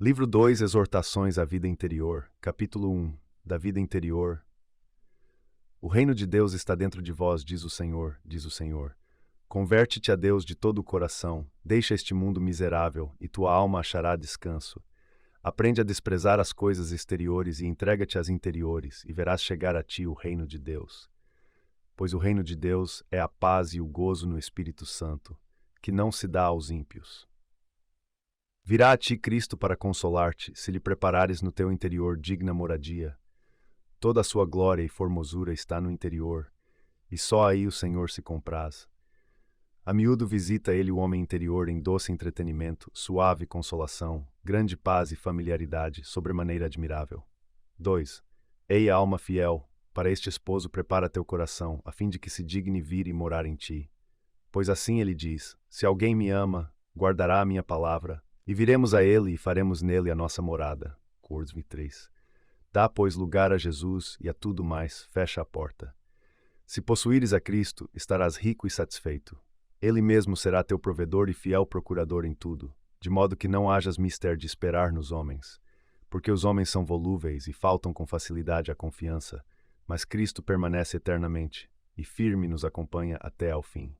Livro 2, Exortações à Vida Interior, capítulo 1, da vida interior. O reino de Deus está dentro de vós, diz o Senhor, diz o Senhor. Converte-te a Deus de todo o coração, deixa este mundo miserável, e tua alma achará descanso. Aprende a desprezar as coisas exteriores e entrega-te às interiores, e verás chegar a ti o reino de Deus. Pois o reino de Deus é a paz e o gozo no Espírito Santo, que não se dá aos ímpios. Virá a ti Cristo para consolar-te, se lhe preparares no teu interior digna moradia. Toda a sua glória e formosura está no interior, e só aí o Senhor se compraz. A miúdo visita ele o homem interior em doce entretenimento, suave consolação, grande paz e familiaridade, sobremaneira admirável. 2. Ei, alma fiel, para este esposo prepara teu coração, a fim de que se digne vir e morar em ti. Pois assim ele diz: se alguém me ama, guardará a minha palavra, e viremos a ele e faremos nele a nossa morada. Cor-me 3. Dá, pois, lugar a Jesus e a tudo mais, fecha a porta. Se possuíres a Cristo, estarás rico e satisfeito. Ele mesmo será teu provedor e fiel procurador em tudo, de modo que não hajas mister de esperar nos homens. Porque os homens são volúveis e faltam com facilidade à confiança, mas Cristo permanece eternamente, e firme nos acompanha até ao fim.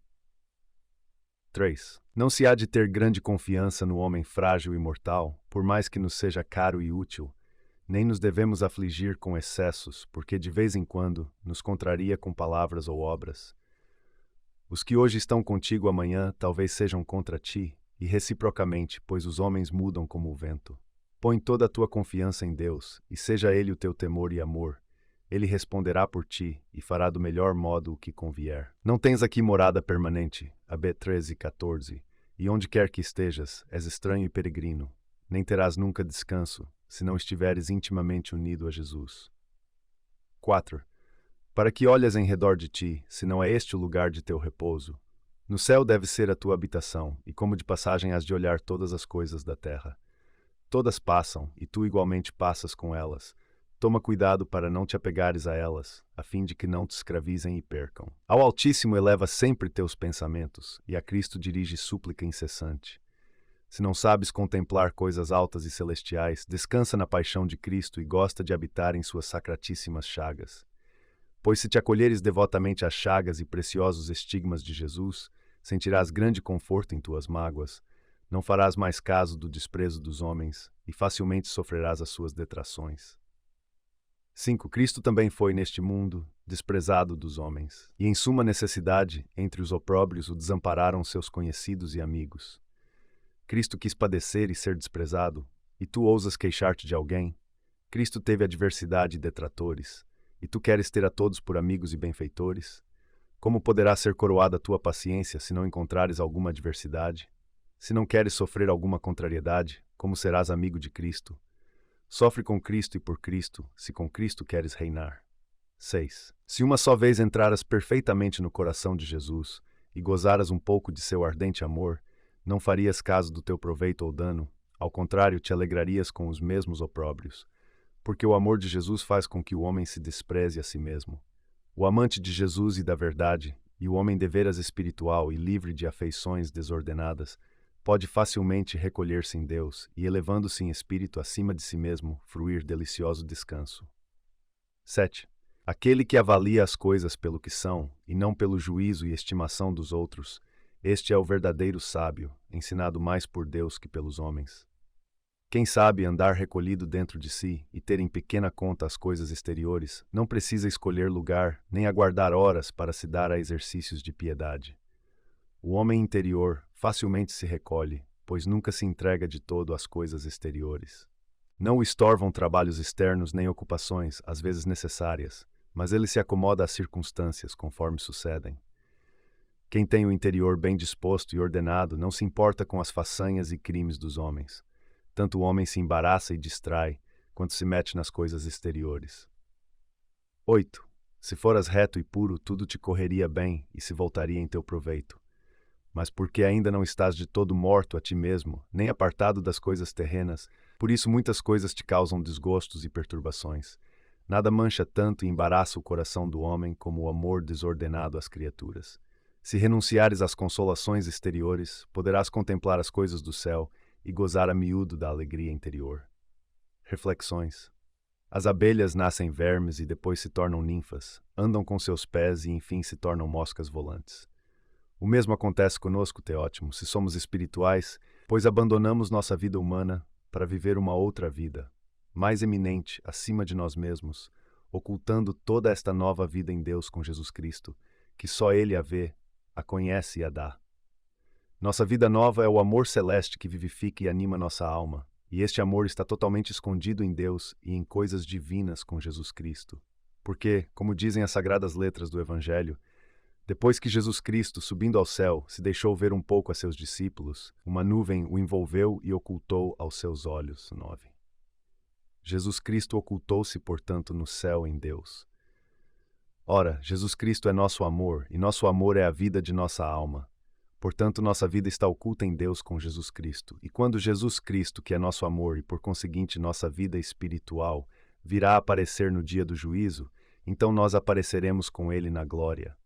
3. Não se há de ter grande confiança no homem frágil e mortal, por mais que nos seja caro e útil, nem nos devemos afligir com excessos, porque de vez em quando nos contraria com palavras ou obras. Os que hoje estão contigo amanhã talvez sejam contra ti, e reciprocamente, pois os homens mudam como o vento. Põe toda a tua confiança em Deus, e seja Ele o teu temor e amor. Ele responderá por ti, e fará do melhor modo o que convier. Não tens aqui morada permanente, AB 13:14, e onde quer que estejas, és estranho e peregrino. Nem terás nunca descanso, se não estiveres intimamente unido a Jesus. 4. Para que olhas em redor de ti, se não é este o lugar de teu repouso? No céu deve ser a tua habitação, e como de passagem has de olhar todas as coisas da terra. Todas passam, e tu igualmente passas com elas. Toma cuidado para não te apegares a elas, a fim de que não te escravizem e percam. Ao Altíssimo eleva sempre teus pensamentos, e a Cristo dirige súplica incessante. Se não sabes contemplar coisas altas e celestiais, descansa na paixão de Cristo e gosta de habitar em suas sacratíssimas chagas. Pois se te acolheres devotamente às chagas e preciosos estigmas de Jesus, sentirás grande conforto em tuas mágoas, não farás mais caso do desprezo dos homens, e facilmente sofrerás as suas detrações. 5. Cristo também foi neste mundo desprezado dos homens, e em suma necessidade, entre os opróbrios o desampararam seus conhecidos e amigos. Cristo quis padecer e ser desprezado, e tu ousas queixar-te de alguém? Cristo teve adversidade e detratores, e tu queres ter a todos por amigos e benfeitores? Como poderá ser coroada a tua paciência se não encontrares alguma adversidade? Se não queres sofrer alguma contrariedade, como serás amigo de Cristo? Sofre com Cristo e por Cristo, se com Cristo queres reinar. 6. Se uma só vez entraras perfeitamente no coração de Jesus e gozaras um pouco de seu ardente amor, não farias caso do teu proveito ou dano, ao contrário, te alegrarias com os mesmos opróbrios. Porque o amor de Jesus faz com que o homem se despreze a si mesmo. O amante de Jesus e da verdade, e o homem deveras espiritual e livre de afeições desordenadas, pode facilmente recolher-se em Deus e, elevando-se em espírito acima de si mesmo, fruir delicioso descanso. 7. Aquele que avalia as coisas pelo que são, e não pelo juízo e estimação dos outros, este é o verdadeiro sábio, ensinado mais por Deus que pelos homens. Quem sabe andar recolhido dentro de si e ter em pequena conta as coisas exteriores, não precisa escolher lugar nem aguardar horas para se dar a exercícios de piedade. O homem interior facilmente se recolhe, pois nunca se entrega de todo às coisas exteriores. Não o estorvam trabalhos externos nem ocupações, às vezes necessárias, mas ele se acomoda às circunstâncias conforme sucedem. Quem tem o interior bem disposto e ordenado não se importa com as façanhas e crimes dos homens. Tanto o homem se embaraça e distrai, quanto se mete nas coisas exteriores. 8. Se foras reto e puro, tudo te correria bem e se voltaria em teu proveito. Mas porque ainda não estás de todo morto a ti mesmo, nem apartado das coisas terrenas, por isso muitas coisas te causam desgostos e perturbações. Nada mancha tanto e embaraça o coração do homem como o amor desordenado às criaturas. Se renunciares às consolações exteriores, poderás contemplar as coisas do céu e gozar a miúdo da alegria interior. Reflexões. As abelhas nascem vermes e depois se tornam ninfas, andam com seus pés e enfim se tornam moscas volantes. O mesmo acontece conosco, Teótimo, se somos espirituais, pois abandonamos nossa vida humana para viver uma outra vida, mais eminente, acima de nós mesmos, ocultando toda esta nova vida em Deus com Jesus Cristo, que só Ele a vê, a conhece e a dá. Nossa vida nova é o amor celeste que vivifica e anima nossa alma, e este amor está totalmente escondido em Deus e em coisas divinas com Jesus Cristo. Porque, como dizem as sagradas letras do Evangelho, depois que Jesus Cristo, subindo ao céu, se deixou ver um pouco a seus discípulos, uma nuvem o envolveu e ocultou aos seus olhos. 9. Jesus Cristo ocultou-se, portanto, no céu em Deus. Ora, Jesus Cristo é nosso amor, e nosso amor é a vida de nossa alma. Portanto, nossa vida está oculta em Deus com Jesus Cristo. E quando Jesus Cristo, que é nosso amor e por conseguinte nossa vida espiritual, virá aparecer no dia do juízo, então nós apareceremos com Ele na glória.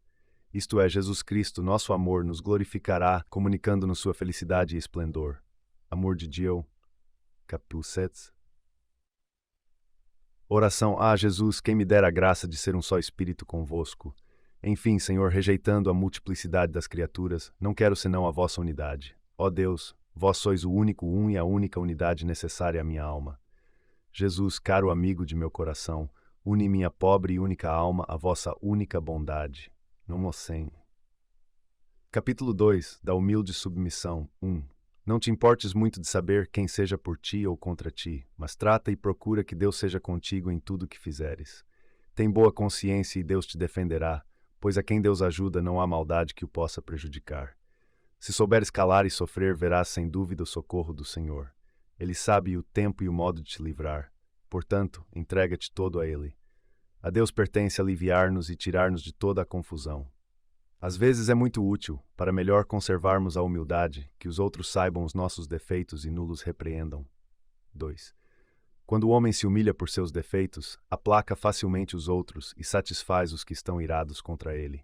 Isto é, Jesus Cristo, nosso amor, nos glorificará, comunicando-nos sua felicidade e esplendor. Amor de Deus, capítulo 7. Oração a Jesus, quem me dera a graça de ser um só espírito convosco. Enfim, Senhor, rejeitando a multiplicidade das criaturas, não quero senão a vossa unidade. Ó Deus, vós sois o único um e a única unidade necessária à minha alma. Jesus, caro amigo de meu coração, une minha pobre e única alma à vossa única bondade. Não mocem. Capítulo 2, da humilde submissão. 1. Não te importes muito de saber quem seja por ti ou contra ti, mas trata e procura que Deus seja contigo em tudo o que fizeres. Tem boa consciência e Deus te defenderá, pois a quem Deus ajuda não há maldade que o possa prejudicar. Se souberes calar e sofrer, verás sem dúvida o socorro do Senhor. Ele sabe o tempo e o modo de te livrar. Portanto, entrega-te todo a Ele. A Deus pertence aliviar-nos e tirar-nos de toda a confusão. Às vezes é muito útil, para melhor conservarmos a humildade, que os outros saibam os nossos defeitos e nulos repreendam. 2. Quando o homem se humilha por seus defeitos, aplaca facilmente os outros e satisfaz os que estão irados contra ele.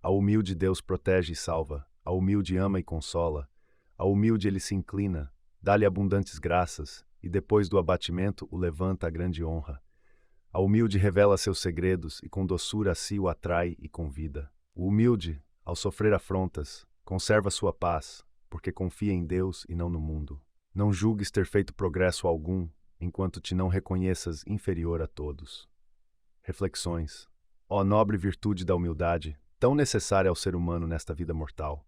A humilde Deus protege e salva, a humilde ama e consola, a humilde ele se inclina, dá-lhe abundantes graças, e depois do abatimento o levanta a grande honra. A humilde revela seus segredos e com doçura a si o atrai e convida. O humilde, ao sofrer afrontas, conserva sua paz, porque confia em Deus e não no mundo. Não julgues ter feito progresso algum, enquanto te não reconheças inferior a todos. Reflexões. Ó nobre virtude da humildade, tão necessária ao ser humano nesta vida mortal.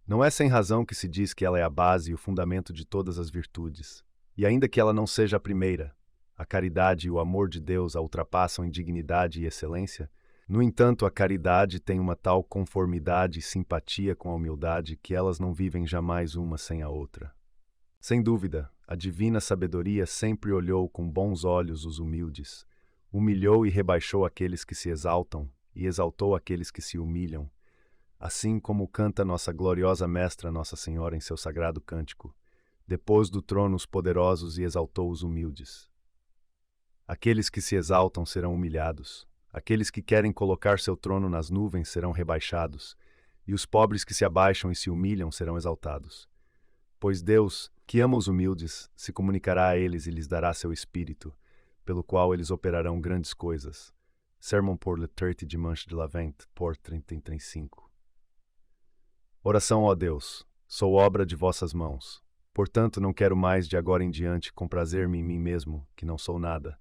Não é sem razão que se diz que ela é a base e o fundamento de todas as virtudes. E ainda que ela não seja a primeira, a caridade e o amor de Deus a ultrapassam em dignidade e excelência, no entanto, a caridade tem uma tal conformidade e simpatia com a humildade que elas não vivem jamais uma sem a outra. Sem dúvida, a divina sabedoria sempre olhou com bons olhos os humildes, humilhou e rebaixou aqueles que se exaltam e exaltou aqueles que se humilham, assim como canta nossa gloriosa mestra Nossa Senhora em seu sagrado cântico: depôs do trono os poderosos e exaltou os humildes. Aqueles que se exaltam serão humilhados, aqueles que querem colocar seu trono nas nuvens serão rebaixados, e os pobres que se abaixam e se humilham serão exaltados. Pois Deus, que ama os humildes, se comunicará a eles e lhes dará seu espírito, pelo qual eles operarão grandes coisas. Sermon pour le 30 Dimanche de l'Avent, por 35. Oração, ó Deus, sou obra de vossas mãos. Portanto, não quero mais de agora em diante comprazer-me em mim mesmo, que não sou nada.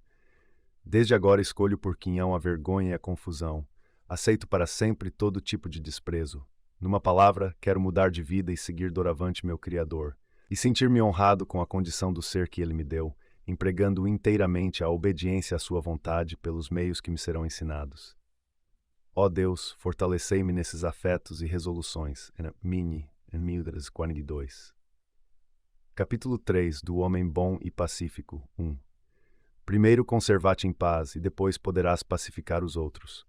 Desde agora escolho por quinhão a vergonha e a confusão. Aceito para sempre todo tipo de desprezo. Numa palavra, quero mudar de vida e seguir doravante meu Criador, e sentir-me honrado com a condição do ser que Ele me deu, empregando inteiramente a obediência à sua vontade pelos meios que me serão ensinados. Ó Deus, fortalecei-me nesses afetos e resoluções. Mini, em 1042. Capítulo 3 do Homem Bom e Pacífico. 1. Primeiro conserva-te em paz, e depois poderás pacificar os outros.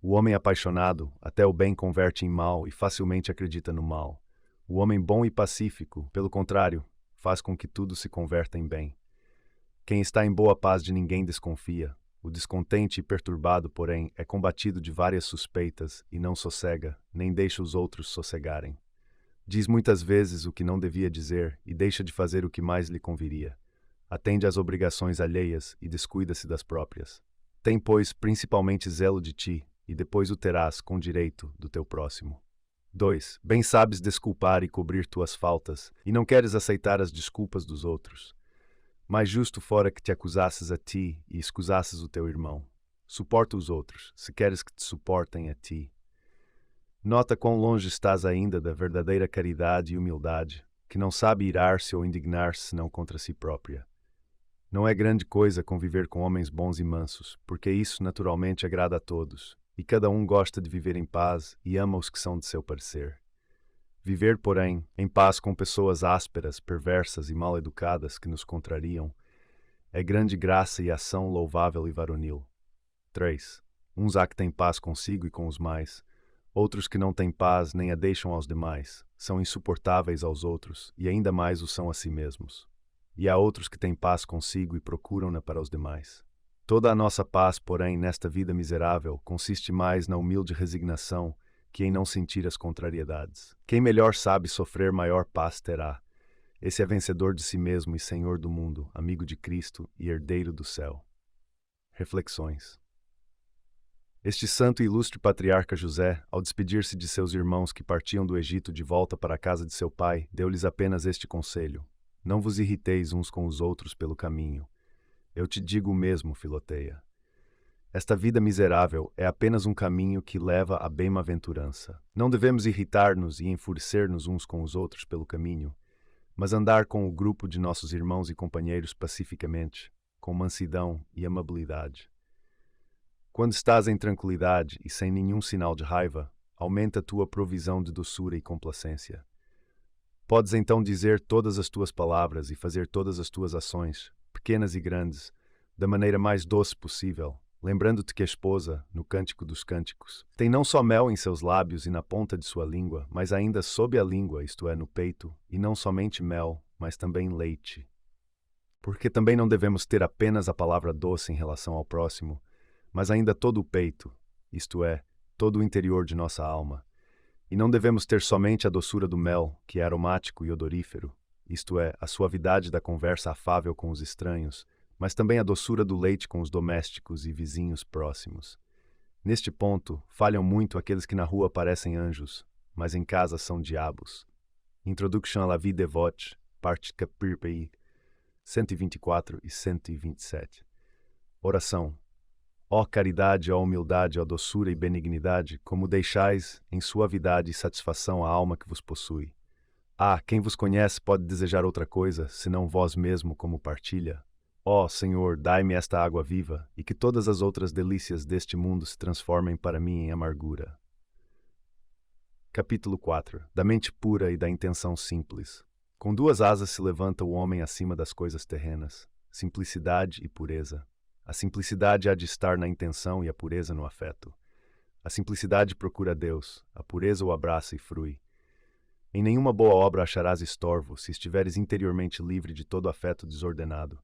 O homem apaixonado, até o bem converte em mal e facilmente acredita no mal. O homem bom e pacífico, pelo contrário, faz com que tudo se converta em bem. Quem está em boa paz de ninguém desconfia. O descontente e perturbado, porém, é combatido de várias suspeitas e não sossega, nem deixa os outros sossegarem. Diz muitas vezes o que não devia dizer e deixa de fazer o que mais lhe conviria. Atende às obrigações alheias e descuida-se das próprias. Tem, pois, principalmente zelo de ti, e depois o terás, com direito, do teu próximo. 2. Bem sabes desculpar e cobrir tuas faltas, e não queres aceitar as desculpas dos outros. Mais justo fora que te acusasses a ti e excusasses o teu irmão. Suporta os outros, se queres que te suportem a ti. Nota quão longe estás ainda da verdadeira caridade e humildade, que não sabe irar-se ou indignar-se senão contra si própria. Não é grande coisa conviver com homens bons e mansos, porque isso naturalmente agrada a todos, e cada um gosta de viver em paz e ama os que são de seu parecer. Viver, porém, em paz com pessoas ásperas, perversas e mal educadas que nos contrariam, é grande graça e ação louvável e varonil. 3. Uns há que têm paz consigo e com os mais, outros que não têm paz nem a deixam aos demais, são insuportáveis aos outros e ainda mais o são a si mesmos. E há outros que têm paz consigo e procuram-na para os demais. Toda a nossa paz, porém, nesta vida miserável, consiste mais na humilde resignação que em não sentir as contrariedades. Quem melhor sabe sofrer, maior paz terá. Esse é vencedor de si mesmo e senhor do mundo, amigo de Cristo e herdeiro do céu. Reflexões. Este santo e ilustre patriarca José, ao despedir-se de seus irmãos que partiam do Egito de volta para a casa de seu pai, deu-lhes apenas este conselho: não vos irriteis uns com os outros pelo caminho. Eu te digo o mesmo, Filoteia. Esta vida miserável é apenas um caminho que leva à bem-aventurança. Não devemos irritar-nos e enfurecer-nos uns com os outros pelo caminho, mas andar com o grupo de nossos irmãos e companheiros pacificamente, com mansidão e amabilidade. Quando estás em tranquilidade e sem nenhum sinal de raiva, aumenta a tua provisão de doçura e complacência. Podes então dizer todas as tuas palavras e fazer todas as tuas ações, pequenas e grandes, da maneira mais doce possível, lembrando-te que a esposa, no Cântico dos Cânticos, tem não só mel em seus lábios e na ponta de sua língua, mas ainda sob a língua, isto é, no peito, e não somente mel, mas também leite. Porque também não devemos ter apenas a palavra doce em relação ao próximo, mas ainda todo o peito, isto é, todo o interior de nossa alma. E não devemos ter somente a doçura do mel, que é aromático e odorífero, isto é, a suavidade da conversa afável com os estranhos, mas também a doçura do leite com os domésticos e vizinhos próximos. Neste ponto, falham muito aqueles que na rua parecem anjos, mas em casa são diabos. Introduction à la vie dévote, parte capítulo 124 e 127. Oração. Ó caridade, ó humildade, ó doçura e benignidade, como deixais em suavidade e satisfação a alma que vos possui. Ah, quem vos conhece pode desejar outra coisa, senão vós mesmo como partilha? Ó Senhor, dai-me esta água viva, e que todas as outras delícias deste mundo se transformem para mim em amargura. Capítulo 4. Da mente pura e da intenção simples. Com duas asas se levanta o homem acima das coisas terrenas, simplicidade e pureza. A simplicidade há de estar na intenção e a pureza no afeto. A simplicidade procura Deus, a pureza o abraça e frui. Em nenhuma boa obra acharás estorvo, se estiveres interiormente livre de todo afeto desordenado.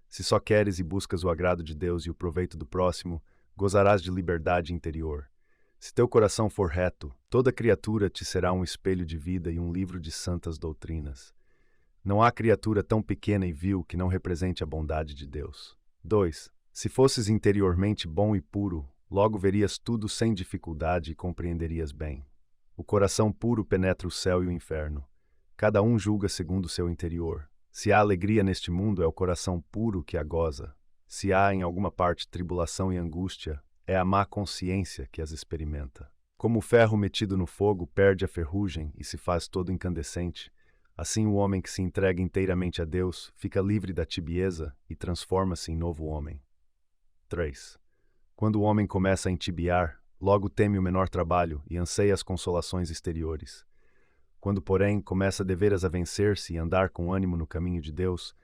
Se só queres e buscas o agrado de Deus e o proveito do próximo, gozarás de liberdade interior. Se teu coração for reto, toda criatura te será um espelho de vida e um livro de santas doutrinas. Não há criatura tão pequena e vil que não represente a bondade de Deus. 2. Se fosses interiormente bom e puro, logo verias tudo sem dificuldade e compreenderias bem. O coração puro penetra o céu e o inferno. Cada um julga segundo o seu interior. Se há alegria neste mundo, é o coração puro que a goza. Se há em alguma parte tribulação e angústia, é a má consciência que as experimenta. Como o ferro metido no fogo perde a ferrugem e se faz todo incandescente, assim o homem que se entrega inteiramente a Deus fica livre da tibieza e transforma-se em novo homem. 3. Quando o homem começa a entibiar, logo teme o menor trabalho e anseia as consolações exteriores. Quando, porém, começa deveras a vencer-se e andar com ânimo no caminho de Deus,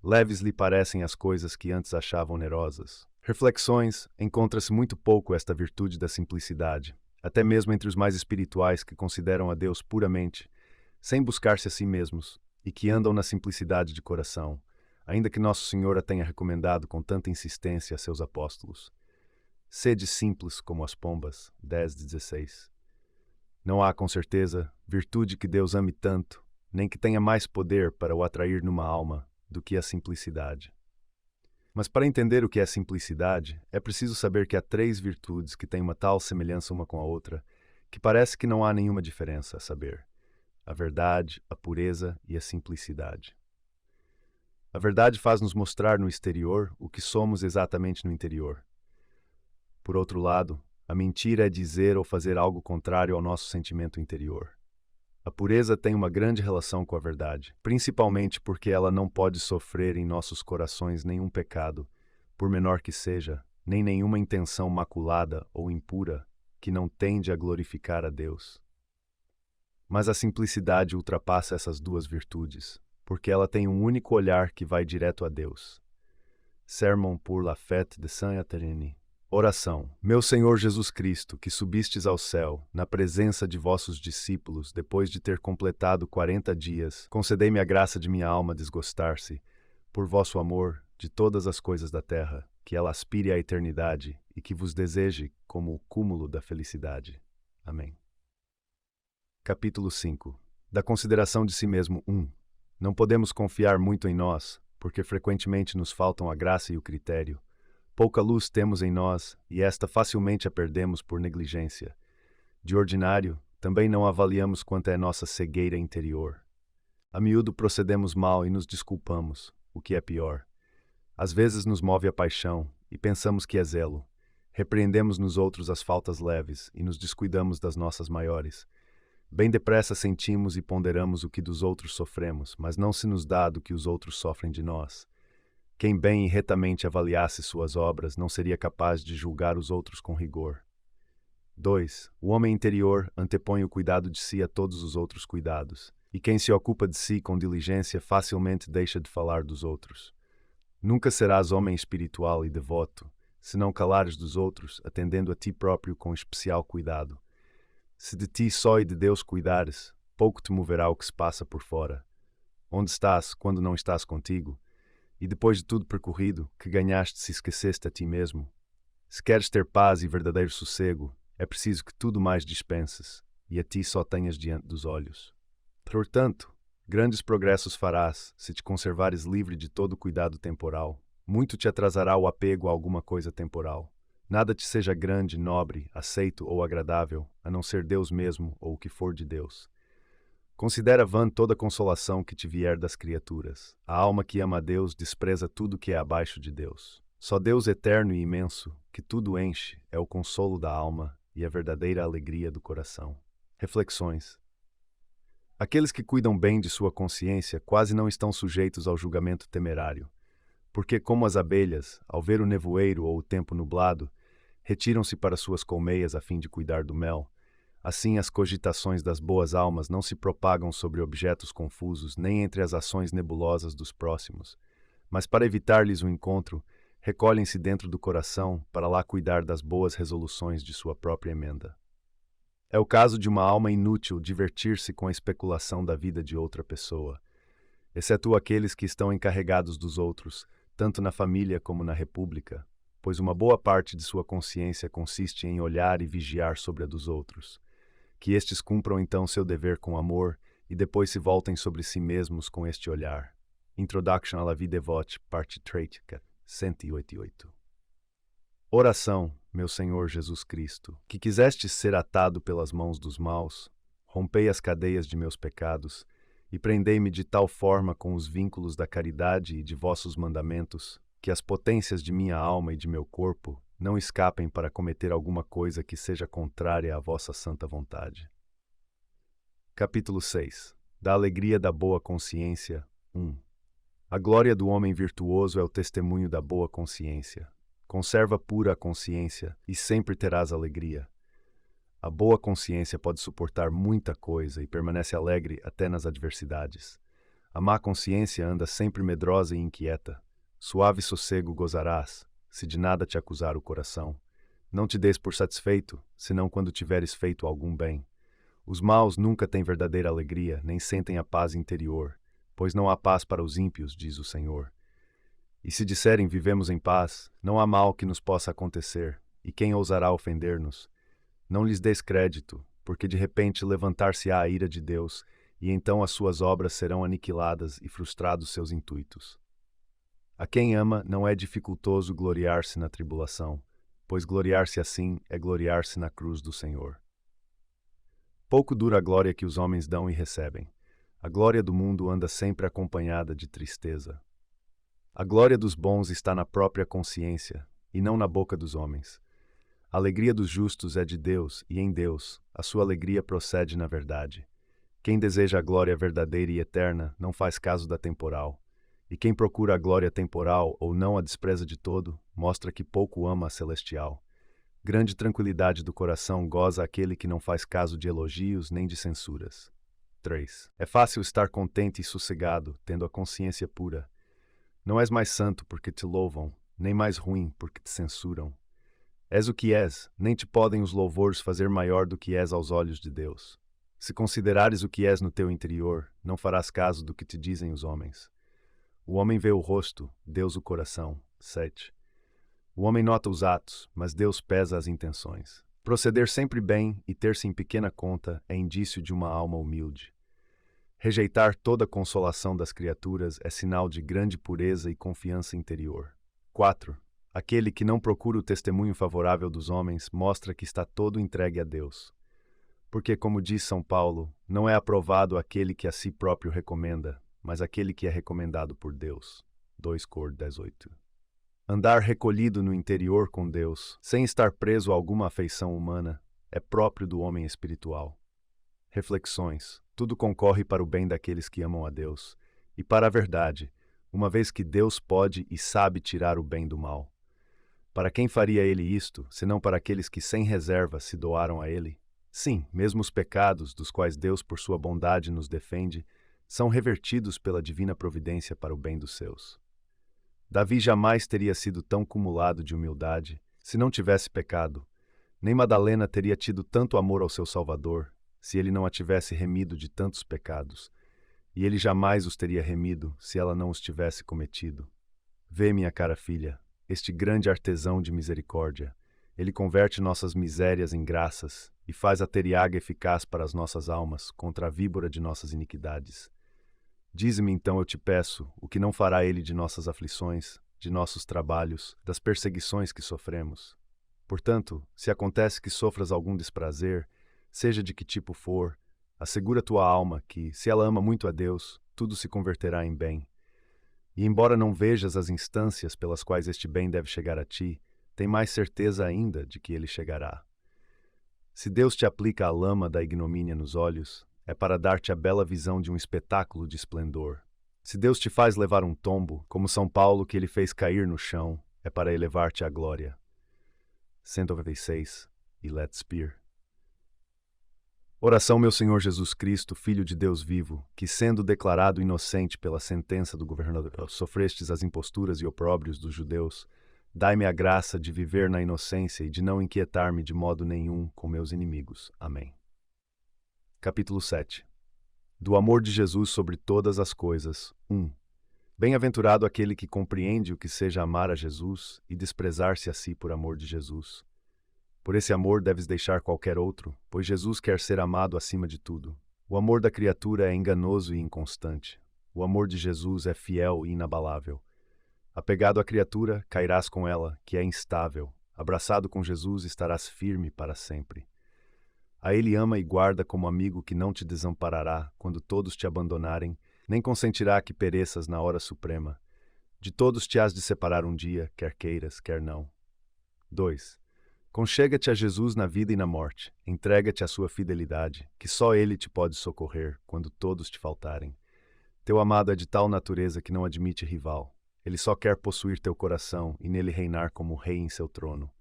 leves lhe parecem as coisas que antes achava onerosas. Reflexões, encontra-se muito pouco esta virtude da simplicidade, até mesmo entre os mais espirituais que consideram a Deus puramente, sem buscar-se a si mesmos, e que andam na simplicidade de coração, ainda que Nosso Senhor a tenha recomendado com tanta insistência a seus apóstolos. Sede simples como as pombas, 10:16. Não há, com certeza, virtude que Deus ame tanto, nem que tenha mais poder para o atrair numa alma do que a simplicidade. Mas para entender o que é simplicidade, é preciso saber que há 3 virtudes que têm uma tal semelhança uma com a outra, que parece que não há nenhuma diferença, a saber, a verdade, a pureza e a simplicidade. A verdade faz-nos mostrar no exterior o que somos exatamente no interior. Por outro lado, a mentira é dizer ou fazer algo contrário ao nosso sentimento interior. A pureza tem uma grande relação com a verdade, principalmente porque ela não pode sofrer em nossos corações nenhum pecado, por menor que seja, nem nenhuma intenção maculada ou impura que não tende a glorificar a Deus. Mas a simplicidade ultrapassa essas 2 virtudes, porque ela tem um único olhar que vai direto a Deus. Sermon pour la fête de Saint-Catherine. Oração. Meu Senhor Jesus Cristo, que subistes ao céu, na presença de vossos discípulos, depois de ter completado 40 dias, concedei-me a graça de minha alma desgostar-se, por vosso amor, de todas as coisas da terra, que ela aspire à eternidade e que vos deseje como o cúmulo da felicidade. Amém. Capítulo 5. Da consideração de si mesmo 1. Não podemos confiar muito em nós, porque frequentemente nos faltam a graça e o critério. Pouca luz temos em nós, e esta facilmente a perdemos por negligência. De ordinário, também não avaliamos quanto é nossa cegueira interior. A miúdo procedemos mal e nos desculpamos, o que é pior. Às vezes nos move a paixão, e pensamos que é zelo. Repreendemos nos outros as faltas leves, e nos descuidamos das nossas maiores. Bem depressa sentimos e ponderamos o que dos outros sofremos, mas não se nos dá do que os outros sofrem de nós. Quem bem e retamente avaliasse suas obras não seria capaz de julgar os outros com rigor. 2. O homem interior antepõe o cuidado de si a todos os outros cuidados, e quem se ocupa de si com diligência facilmente deixa de falar dos outros. Nunca serás homem espiritual e devoto, se não calares dos outros, atendendo a ti próprio com especial cuidado. Se de ti só e de Deus cuidares, pouco te moverá o que se passa por fora. Onde estás quando não estás contigo? E depois de tudo percorrido, que ganhaste se esqueceste a ti mesmo? Se queres ter paz e verdadeiro sossego, é preciso que tudo mais dispenses, e a ti só tenhas diante dos olhos. Portanto, grandes progressos farás, se te conservares livre de todo cuidado temporal. Muito te atrasará o apego a alguma coisa temporal. Nada te seja grande, nobre, aceito ou agradável, a não ser Deus mesmo ou o que for de Deus. Considera vã toda consolação que te vier das criaturas. A alma que ama a Deus despreza tudo que é abaixo de Deus. Só Deus eterno e imenso, que tudo enche, é o consolo da alma e a verdadeira alegria do coração. Reflexões. Aqueles que cuidam bem de sua consciência quase não estão sujeitos ao julgamento temerário, porque, como as abelhas, ao ver o nevoeiro ou o tempo nublado, retiram-se para suas colmeias a fim de cuidar do mel. Assim, as cogitações das boas almas não se propagam sobre objetos confusos, nem entre as ações nebulosas dos próximos. Mas, para evitar-lhes o encontro, recolhem-se dentro do coração para lá cuidar das boas resoluções de sua própria emenda. É o caso de uma alma inútil divertir-se com a especulação da vida de outra pessoa, exceto aqueles que estão encarregados dos outros, tanto na família como na república, pois uma boa parte de sua consciência consiste em olhar e vigiar sobre a dos outros. Que estes cumpram então seu dever com amor e depois se voltem sobre si mesmos com este olhar. Introduction à la vie dévote, parte 3, 188. Oração, meu Senhor Jesus Cristo, que quisestes ser atado pelas mãos dos maus, rompei as cadeias de meus pecados e prendei-me de tal forma com os vínculos da caridade e de vossos mandamentos, que as potências de minha alma e de meu corpo não escapem para cometer alguma coisa que seja contrária à vossa santa vontade. Capítulo 6. Da alegria da boa consciência. 1. A glória do homem virtuoso é o testemunho da boa consciência. Conserva pura a consciência e sempre terás alegria. A boa consciência pode suportar muita coisa e permanece alegre até nas adversidades. A má consciência anda sempre medrosa e inquieta. Suave sossego gozarás, se de nada te acusar o coração. Não te des por satisfeito, senão quando tiveres feito algum bem. Os maus nunca têm verdadeira alegria, nem sentem a paz interior, pois não há paz para os ímpios, diz o Senhor. E se disserem vivemos em paz, não há mal que nos possa acontecer, e quem ousará ofender-nos? Não lhes des crédito, porque de repente levantar-se-á a ira de Deus, e então as suas obras serão aniquiladas e frustrados seus intuitos. A quem ama não é dificultoso gloriar-se na tribulação, pois gloriar-se assim é gloriar-se na cruz do Senhor. Pouco dura a glória que os homens dão e recebem. A glória do mundo anda sempre acompanhada de tristeza. A glória dos bons está na própria consciência, e não na boca dos homens. A alegria dos justos é de Deus, e em Deus, a sua alegria procede na verdade. Quem deseja a glória verdadeira e eterna não faz caso da temporal. E quem procura a glória temporal ou não a despreza de todo, mostra que pouco ama a celestial. Grande tranquilidade do coração goza aquele que não faz caso de elogios nem de censuras. 3. É fácil estar contente e sossegado, tendo a consciência pura. Não és mais santo porque te louvam, nem mais ruim porque te censuram. És o que és, nem te podem os louvores fazer maior do que és aos olhos de Deus. Se considerares o que és no teu interior, não farás caso do que te dizem os homens. O homem vê o rosto, Deus o coração. 7. O homem nota os atos, mas Deus pesa as intenções. Proceder sempre bem e ter-se em pequena conta é indício de uma alma humilde. Rejeitar toda a consolação das criaturas é sinal de grande pureza e confiança interior. 4. Aquele que não procura o testemunho favorável dos homens mostra que está todo entregue a Deus. Porque, como diz São Paulo, não é aprovado aquele que a si próprio recomenda, mas aquele que é recomendado por Deus. 2 Cor 18. Andar recolhido no interior com Deus, sem estar preso a alguma afeição humana, é próprio do homem espiritual. Reflexões. Tudo concorre para o bem daqueles que amam a Deus, e para a verdade, uma vez que Deus pode e sabe tirar o bem do mal. Para quem faria ele isto, senão para aqueles que sem reserva se doaram a ele? Sim, mesmo os pecados, dos quais Deus por sua bondade nos defende, são revertidos pela divina providência para o bem dos seus. Davi jamais teria sido tão cumulado de humildade se não tivesse pecado, nem Madalena teria tido tanto amor ao seu Salvador se ele não a tivesse remido de tantos pecados, e ele jamais os teria remido se ela não os tivesse cometido. Vê, minha cara filha, este grande artesão de misericórdia. Ele converte nossas misérias em graças e faz a teriaga eficaz para as nossas almas contra a víbora de nossas iniquidades. Dize-me então, eu te peço, o que não fará ele de nossas aflições, de nossos trabalhos, das perseguições que sofremos. Portanto, se acontece que sofras algum desprazer, seja de que tipo for, assegura tua alma que, se ela ama muito a Deus, tudo se converterá em bem. E embora não vejas as instâncias pelas quais este bem deve chegar a ti, tem mais certeza ainda de que ele chegará. Se Deus te aplica a lama da ignomínia nos olhos, é para dar-te a bela visão de um espetáculo de esplendor. Se Deus te faz levar um tombo, como São Paulo que ele fez cair no chão, é para elevar-te à glória. 196. E Let's Spear. Oração, meu Senhor Jesus Cristo, Filho de Deus vivo, que, sendo declarado inocente pela sentença do governador, sofrestes as imposturas e opróbrios dos judeus, dai-me a graça de viver na inocência e de não inquietar-me de modo nenhum com meus inimigos. Amém. Capítulo 7. Do amor de Jesus sobre todas as coisas. 1. Bem-aventurado aquele que compreende o que seja amar a Jesus e desprezar-se a si por amor de Jesus. Por esse amor deves deixar qualquer outro, pois Jesus quer ser amado acima de tudo. O amor da criatura é enganoso e inconstante. O amor de Jesus é fiel e inabalável. Apegado à criatura, cairás com ela, que é instável. Abraçado com Jesus, estarás firme para sempre. A ele ama e guarda como amigo que não te desamparará quando todos te abandonarem, nem consentirá que pereças na hora suprema. De todos te has de separar um dia, quer queiras, quer não. 2. Conchega-te a Jesus na vida e na morte, entrega-te à sua fidelidade, que só ele te pode socorrer quando todos te faltarem. Teu amado é de tal natureza que não admite rival. Ele só quer possuir teu coração e nele reinar como rei em seu trono.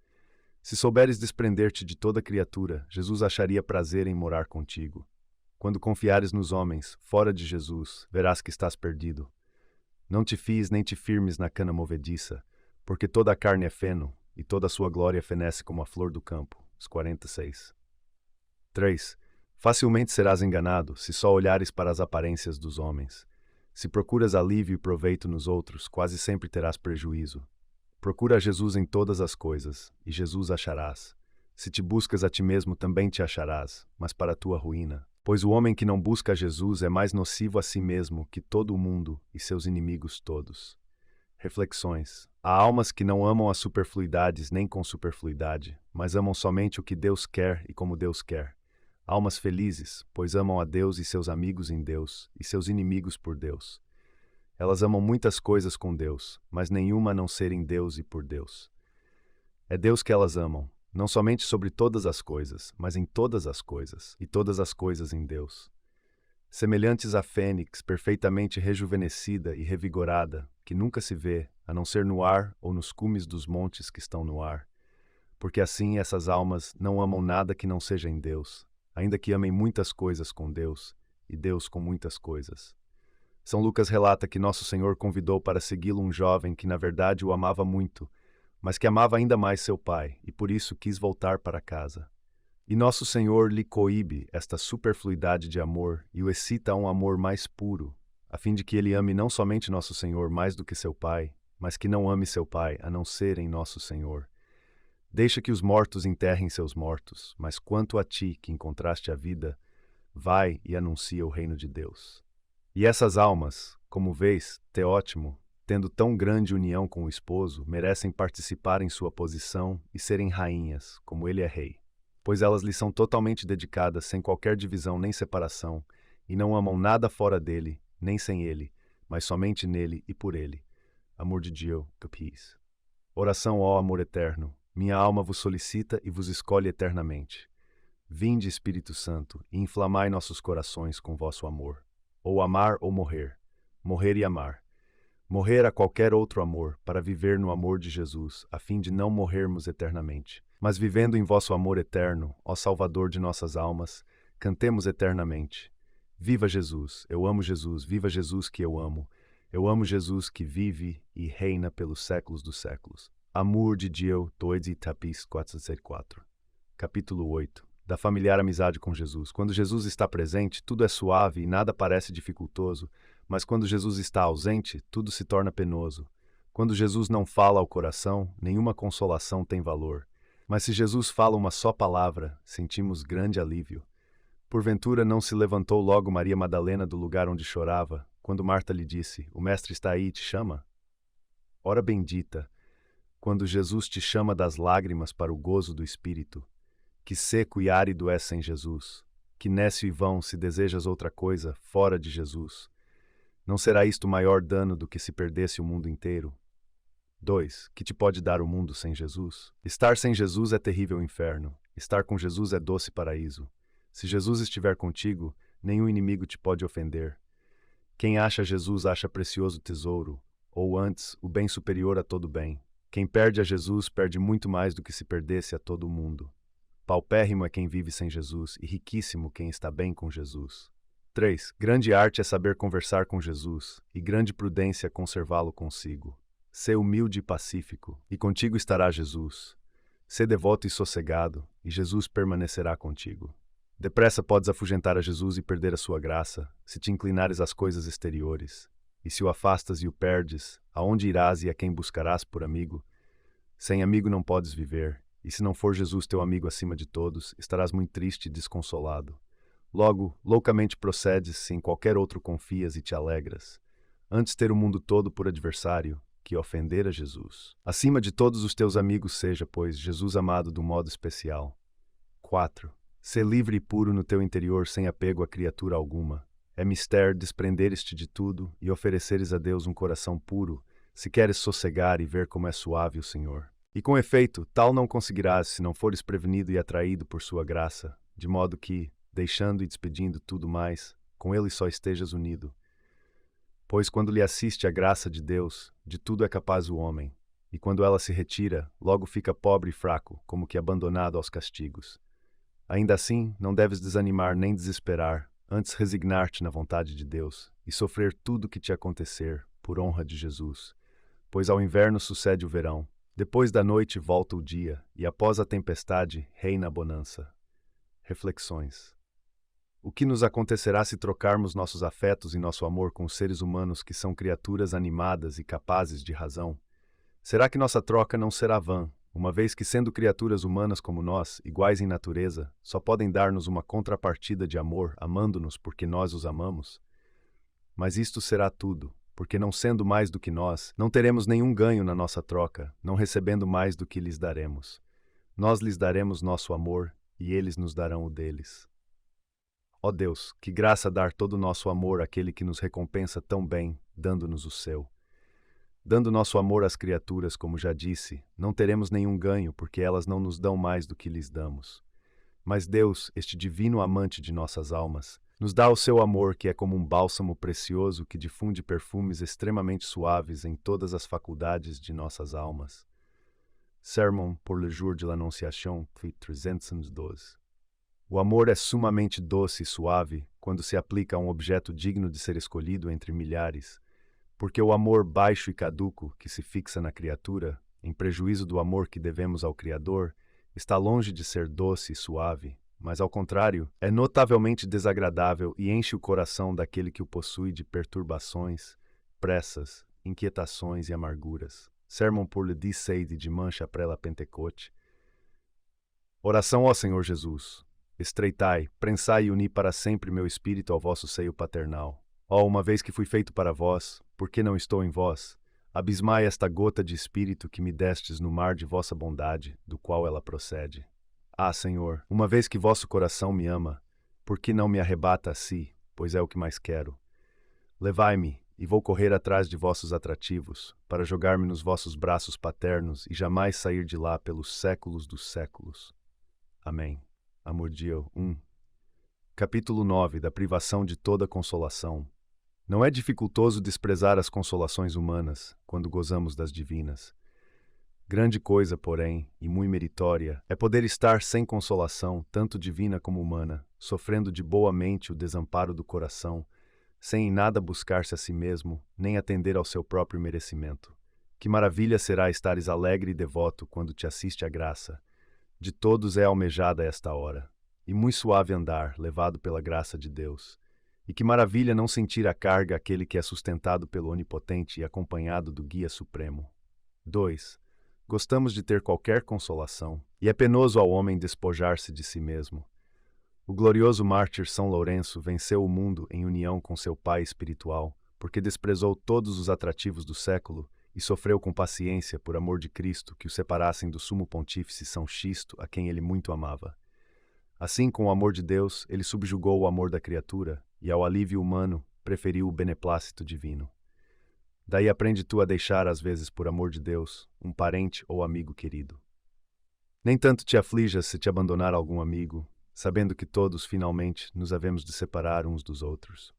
Se souberes desprender-te de toda criatura, Jesus acharia prazer em morar contigo. Quando confiares nos homens, fora de Jesus, verás que estás perdido. Não te fies nem te firmes na cana movediça, porque toda a carne é feno, e toda a sua glória fenece como a flor do campo. Os 46. 3. Facilmente serás enganado, se só olhares para as aparências dos homens. Se procuras alívio e proveito nos outros, quase sempre terás prejuízo. Procura Jesus em todas as coisas, e Jesus acharás. Se te buscas a ti mesmo, também te acharás, mas para a tua ruína. Pois o homem que não busca a Jesus é mais nocivo a si mesmo que todo o mundo e seus inimigos todos. Reflexões. Há almas que não amam as superfluidades nem com superfluidade, mas amam somente o que Deus quer e como Deus quer. Almas felizes, pois amam a Deus e seus amigos em Deus, e seus inimigos por Deus. Elas amam muitas coisas com Deus, mas nenhuma a não ser em Deus e por Deus. É Deus que elas amam, não somente sobre todas as coisas, mas em todas as coisas, e todas as coisas em Deus. Semelhantes à fênix, perfeitamente rejuvenescida e revigorada, que nunca se vê, a não ser no ar ou nos cumes dos montes que estão no ar. Porque assim essas almas não amam nada que não seja em Deus, ainda que amem muitas coisas com Deus, e Deus com muitas coisas. São Lucas relata que Nosso Senhor convidou para segui-lo um jovem que na verdade o amava muito, mas que amava ainda mais seu pai, e por isso quis voltar para casa. E Nosso Senhor lhe coíbe esta superfluidade de amor e o excita a um amor mais puro, a fim de que ele ame não somente Nosso Senhor mais do que seu pai, mas que não ame seu pai a não ser em Nosso Senhor. Deixa que os mortos enterrem seus mortos, mas quanto a ti, que encontraste a vida, vai e anuncia o reino de Deus. E essas almas, como vês, Teótimo, tendo tão grande união com o esposo, merecem participar em sua posição e serem rainhas, como ele é rei. Pois elas lhe são totalmente dedicadas sem qualquer divisão nem separação, e não amam nada fora dele, nem sem ele, mas somente nele e por ele. Amor de Dio, capis. Oração, ó amor eterno, minha alma vos solicita e vos escolhe eternamente. Vinde, Espírito Santo, e inflamai nossos corações com vosso amor. Ou amar ou morrer. Morrer e amar. Morrer a qualquer outro amor, para viver no amor de Jesus, a fim de não morrermos eternamente. Mas vivendo em vosso amor eterno, ó Salvador de nossas almas, cantemos eternamente. Viva Jesus, eu amo Jesus, viva Jesus que eu amo Jesus que vive e reina pelos séculos dos séculos. Amor de Dio, Toedi Tapis 404. Capítulo 8. Da familiar amizade com Jesus. Quando Jesus está presente, tudo é suave e nada parece dificultoso, mas quando Jesus está ausente, tudo se torna penoso. Quando Jesus não fala ao coração, nenhuma consolação tem valor. Mas se Jesus fala uma só palavra, sentimos grande alívio. Porventura não se levantou logo Maria Madalena do lugar onde chorava, quando Marta lhe disse, o mestre está aí e te chama? Ora bendita, quando Jesus te chama das lágrimas para o gozo do Espírito, que seco e árido é sem Jesus, que nécio e vão se desejas outra coisa fora de Jesus. Não será isto maior dano do que se perdesse o mundo inteiro? 2. Que te pode dar o mundo sem Jesus? Estar sem Jesus é terrível inferno. Estar com Jesus é doce paraíso. Se Jesus estiver contigo, nenhum inimigo te pode ofender. Quem acha Jesus acha precioso tesouro, ou antes, o bem superior a todo bem. Quem perde a Jesus perde muito mais do que se perdesse a todo o mundo. Paupérrimo é quem vive sem Jesus, e riquíssimo quem está bem com Jesus. 3. Grande arte é saber conversar com Jesus, e grande prudência conservá-lo consigo. Sê humilde e pacífico, e contigo estará Jesus. Sê devoto e sossegado, e Jesus permanecerá contigo. Depressa podes afugentar a Jesus e perder a sua graça, se te inclinares às coisas exteriores. E se o afastas e o perdes, aonde irás e a quem buscarás por amigo? Sem amigo não podes viver, e se não for Jesus teu amigo acima de todos, estarás muito triste e desconsolado. Logo, loucamente procedes se em qualquer outro confias e te alegras. Antes ter o mundo todo por adversário, que ofender a Jesus. Acima de todos os teus amigos seja, pois, Jesus amado de um modo especial. 4. Sê livre e puro no teu interior sem apego a criatura alguma. É mister desprenderes-te de tudo e ofereceres a Deus um coração puro, se queres sossegar e ver como é suave o Senhor. E com efeito, tal não conseguirás se não fores prevenido e atraído por sua graça, de modo que, deixando e despedindo tudo mais, com ele só estejas unido. Pois quando lhe assiste a graça de Deus, de tudo é capaz o homem, e quando ela se retira, logo fica pobre e fraco, como que abandonado aos castigos. Ainda assim, não deves desanimar nem desesperar, antes resignar-te na vontade de Deus, e sofrer tudo o que te acontecer, por honra de Jesus. Pois ao inverno sucede o verão, depois da noite volta o dia, e após a tempestade reina a bonança. Reflexões. O que nos acontecerá se trocarmos nossos afetos e nosso amor com seres humanos que são criaturas animadas e capazes de razão? Será que nossa troca não será vã, uma vez que, sendo criaturas humanas como nós, iguais em natureza, só podem dar-nos uma contrapartida de amor, amando-nos porque nós os amamos? Mas isto será tudo, porque não sendo mais do que nós, não teremos nenhum ganho na nossa troca, não recebendo mais do que lhes daremos. Nós lhes daremos nosso amor, e eles nos darão o deles. Ó Deus, que graça dar todo o nosso amor àquele que nos recompensa tão bem, dando-nos o seu. Dando nosso amor às criaturas, como já disse, não teremos nenhum ganho, porque elas não nos dão mais do que lhes damos. Mas Deus, este divino amante de nossas almas, nos dá o seu amor, que é como um bálsamo precioso que difunde perfumes extremamente suaves em todas as faculdades de nossas almas. Sermon pour le jour de l'Annonciation, 312. O amor é sumamente doce e suave quando se aplica a um objeto digno de ser escolhido entre milhares, porque o amor baixo e caduco que se fixa na criatura, em prejuízo do amor que devemos ao Criador, está longe de ser doce e suave, mas, ao contrário, é notavelmente desagradável e enche o coração daquele que o possui de perturbações, pressas, inquietações e amarguras. Sermon pour le 16 de Dimanche après la Pentecôte. Oração ao Senhor Jesus. Estreitai, prensai e uni para sempre meu espírito ao vosso seio paternal. Ó, uma vez que fui feito para vós, por que não estou em vós? Abismai esta gota de espírito que me destes no mar de vossa bondade, do qual ela procede. Ah, Senhor, uma vez que vosso coração me ama, por que não me arrebata a si, pois é o que mais quero? Levai-me, e vou correr atrás de vossos atrativos, para jogar-me nos vossos braços paternos e jamais sair de lá pelos séculos dos séculos. Amém. Amor Dio 1. Capítulo 9 da privação de toda consolação. Não é dificultoso desprezar as consolações humanas, quando gozamos das divinas. Grande coisa, porém, e muito meritória, é poder estar sem consolação, tanto divina como humana, sofrendo de boa mente o desamparo do coração, sem em nada buscar-se a si mesmo, nem atender ao seu próprio merecimento. Que maravilha será estares alegre e devoto quando te assiste a graça. De todos é almejada esta hora, e muito suave andar, levado pela graça de Deus. E que maravilha não sentir a carga aquele que é sustentado pelo Onipotente e acompanhado do Guia Supremo. 2. Gostamos de ter qualquer consolação, e é penoso ao homem despojar-se de si mesmo. O glorioso mártir São Lourenço venceu o mundo em união com seu pai espiritual, porque desprezou todos os atrativos do século e sofreu com paciência por amor de Cristo que o separassem do sumo pontífice São Xisto, a quem ele muito amava. Assim, com o amor de Deus, ele subjugou o amor da criatura e, ao alívio humano, preferiu o beneplácito divino. Daí aprende tu a deixar, às vezes, por amor de Deus, um parente ou amigo querido. Nem tanto te aflijas se te abandonar algum amigo, sabendo que todos, finalmente, nos havemos de separar uns dos outros.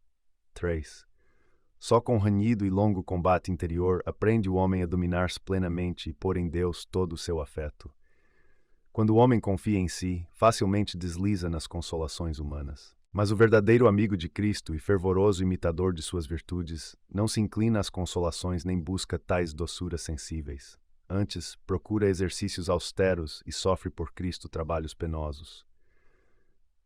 3. Só com ranhido e longo combate interior aprende o homem a dominar-se plenamente e pôr em Deus todo o seu afeto. Quando o homem confia em si, facilmente desliza nas consolações humanas. Mas o verdadeiro amigo de Cristo e fervoroso imitador de suas virtudes não se inclina às consolações nem busca tais doçuras sensíveis. Antes, procura exercícios austeros e sofre por Cristo trabalhos penosos.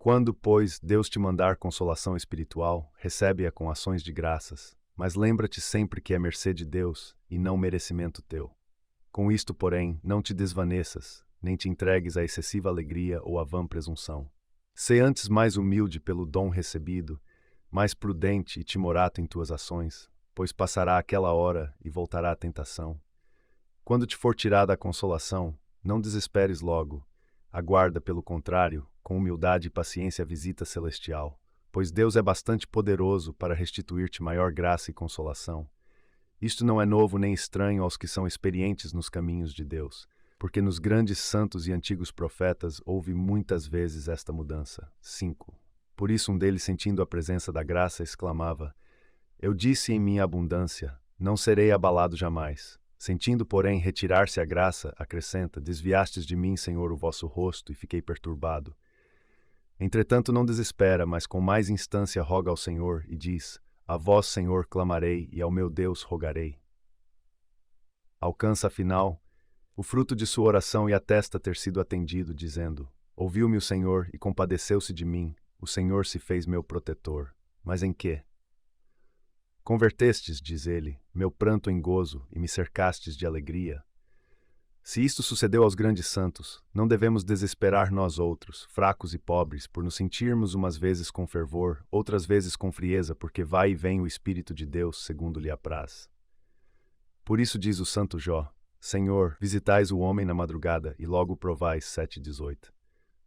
Quando, pois, Deus te mandar consolação espiritual, recebe-a com ações de graças, mas lembra-te sempre que é mercê de Deus e não merecimento teu. Com isto, porém, não te desvaneças, nem te entregues à excessiva alegria ou à vã presunção. Sê antes mais humilde pelo dom recebido, mais prudente e timorato em tuas ações, pois passará aquela hora e voltará a tentação. Quando te for tirada a consolação, não desesperes logo. Aguarda, pelo contrário, com humildade e paciência a visita celestial, pois Deus é bastante poderoso para restituir-te maior graça e consolação. Isto não é novo nem estranho aos que são experientes nos caminhos de Deus, porque nos grandes santos e antigos profetas houve muitas vezes esta mudança. 5. Por isso um deles, sentindo a presença da graça, exclamava: Eu disse em minha abundância, não serei abalado jamais. Sentindo, porém, retirar-se a graça, acrescenta: Desviastes de mim, Senhor, o vosso rosto, e fiquei perturbado. Entretanto, não desespera, mas com mais instância roga ao Senhor e diz: A vós, Senhor, clamarei, e ao meu Deus rogarei. Alcança, afinal, o fruto de sua oração e atesta ter sido atendido, dizendo: Ouviu-me o Senhor e compadeceu-se de mim, o Senhor se fez meu protetor. Mas em quê? Convertestes, diz ele, meu pranto em gozo e me cercastes de alegria. Se isto sucedeu aos grandes santos, não devemos desesperar nós outros, fracos e pobres, por nos sentirmos umas vezes com fervor, outras vezes com frieza, porque vai e vem o Espírito de Deus, segundo lhe apraz. Por isso diz o santo Jó: Senhor, visitais o homem na madrugada, e logo provais. 7:18.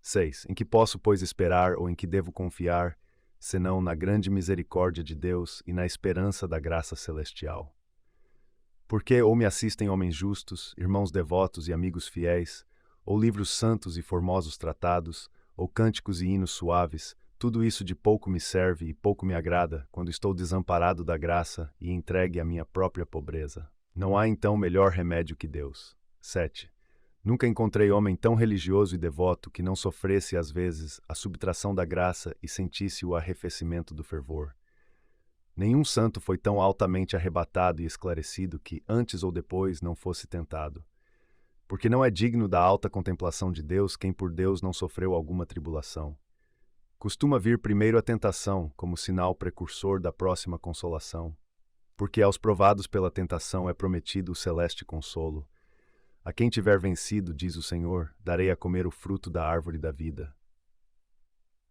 6. Em que posso, pois, esperar, ou em que devo confiar, senão na grande misericórdia de Deus e na esperança da graça celestial? Porque ou me assistem homens justos, irmãos devotos e amigos fiéis, ou livros santos e formosos tratados, ou cânticos e hinos suaves, tudo isso de pouco me serve e pouco me agrada, quando estou desamparado da graça e entregue à minha própria pobreza. Não há então melhor remédio que Deus. 7. Nunca encontrei homem tão religioso e devoto que não sofresse às vezes a subtração da graça e sentisse o arrefecimento do fervor. Nenhum santo foi tão altamente arrebatado e esclarecido que, antes ou depois, não fosse tentado. Porque não é digno da alta contemplação de Deus quem por Deus não sofreu alguma tribulação. Costuma vir primeiro a tentação, como sinal precursor da próxima consolação. Porque aos provados pela tentação é prometido o celeste consolo. A quem tiver vencido, diz o Senhor, darei a comer o fruto da árvore da vida.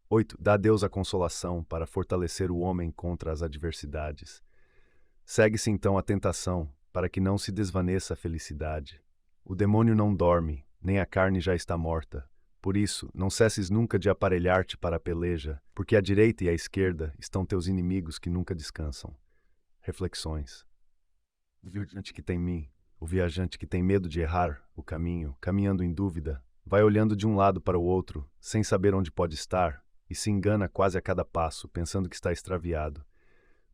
8. Dá a Deus a consolação para fortalecer o homem contra as adversidades. Segue-se então a tentação, para que não se desvaneça a felicidade. O demônio não dorme, nem a carne já está morta. Por isso, não cesses nunca de aparelhar-te para a peleja, porque à direita e à esquerda estão teus inimigos que nunca descansam. Reflexões. O viajante que tem mim, o viajante que tem medo de errar o caminho, caminhando em dúvida, vai olhando de um lado para o outro, sem saber onde pode estar, e se engana quase a cada passo, pensando que está extraviado.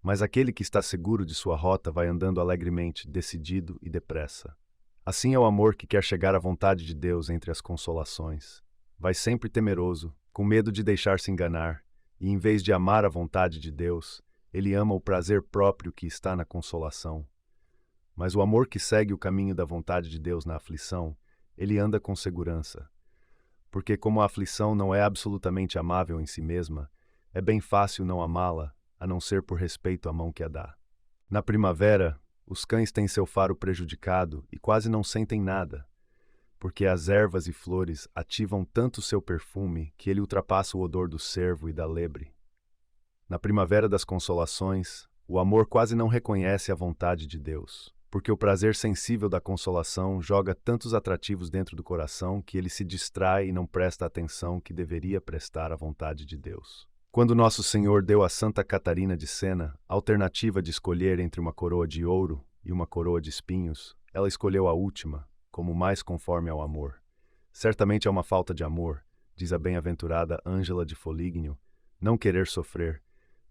Mas aquele que está seguro de sua rota vai andando alegremente, decidido e depressa. Assim é o amor que quer chegar à vontade de Deus entre as consolações. Vai sempre temeroso, com medo de deixar-se enganar, e em vez de amar a vontade de Deus, ele ama o prazer próprio que está na consolação. Mas o amor que segue o caminho da vontade de Deus na aflição, ele anda com segurança. Porque como a aflição não é absolutamente amável em si mesma, é bem fácil não amá-la, a não ser por respeito à mão que a dá. Na primavera, os cães têm seu faro prejudicado e quase não sentem nada, porque as ervas e flores ativam tanto seu perfume que ele ultrapassa o odor do cervo e da lebre. Na primavera das consolações, o amor quase não reconhece a vontade de Deus, porque o prazer sensível da consolação joga tantos atrativos dentro do coração que ele se distrai e não presta a atenção que deveria prestar à vontade de Deus. Quando Nosso Senhor deu a Santa Catarina de Sena a alternativa de escolher entre uma coroa de ouro e uma coroa de espinhos, ela escolheu a última, como mais conforme ao amor. Certamente é uma falta de amor, diz a bem-aventurada Ângela de Foligno, não querer sofrer,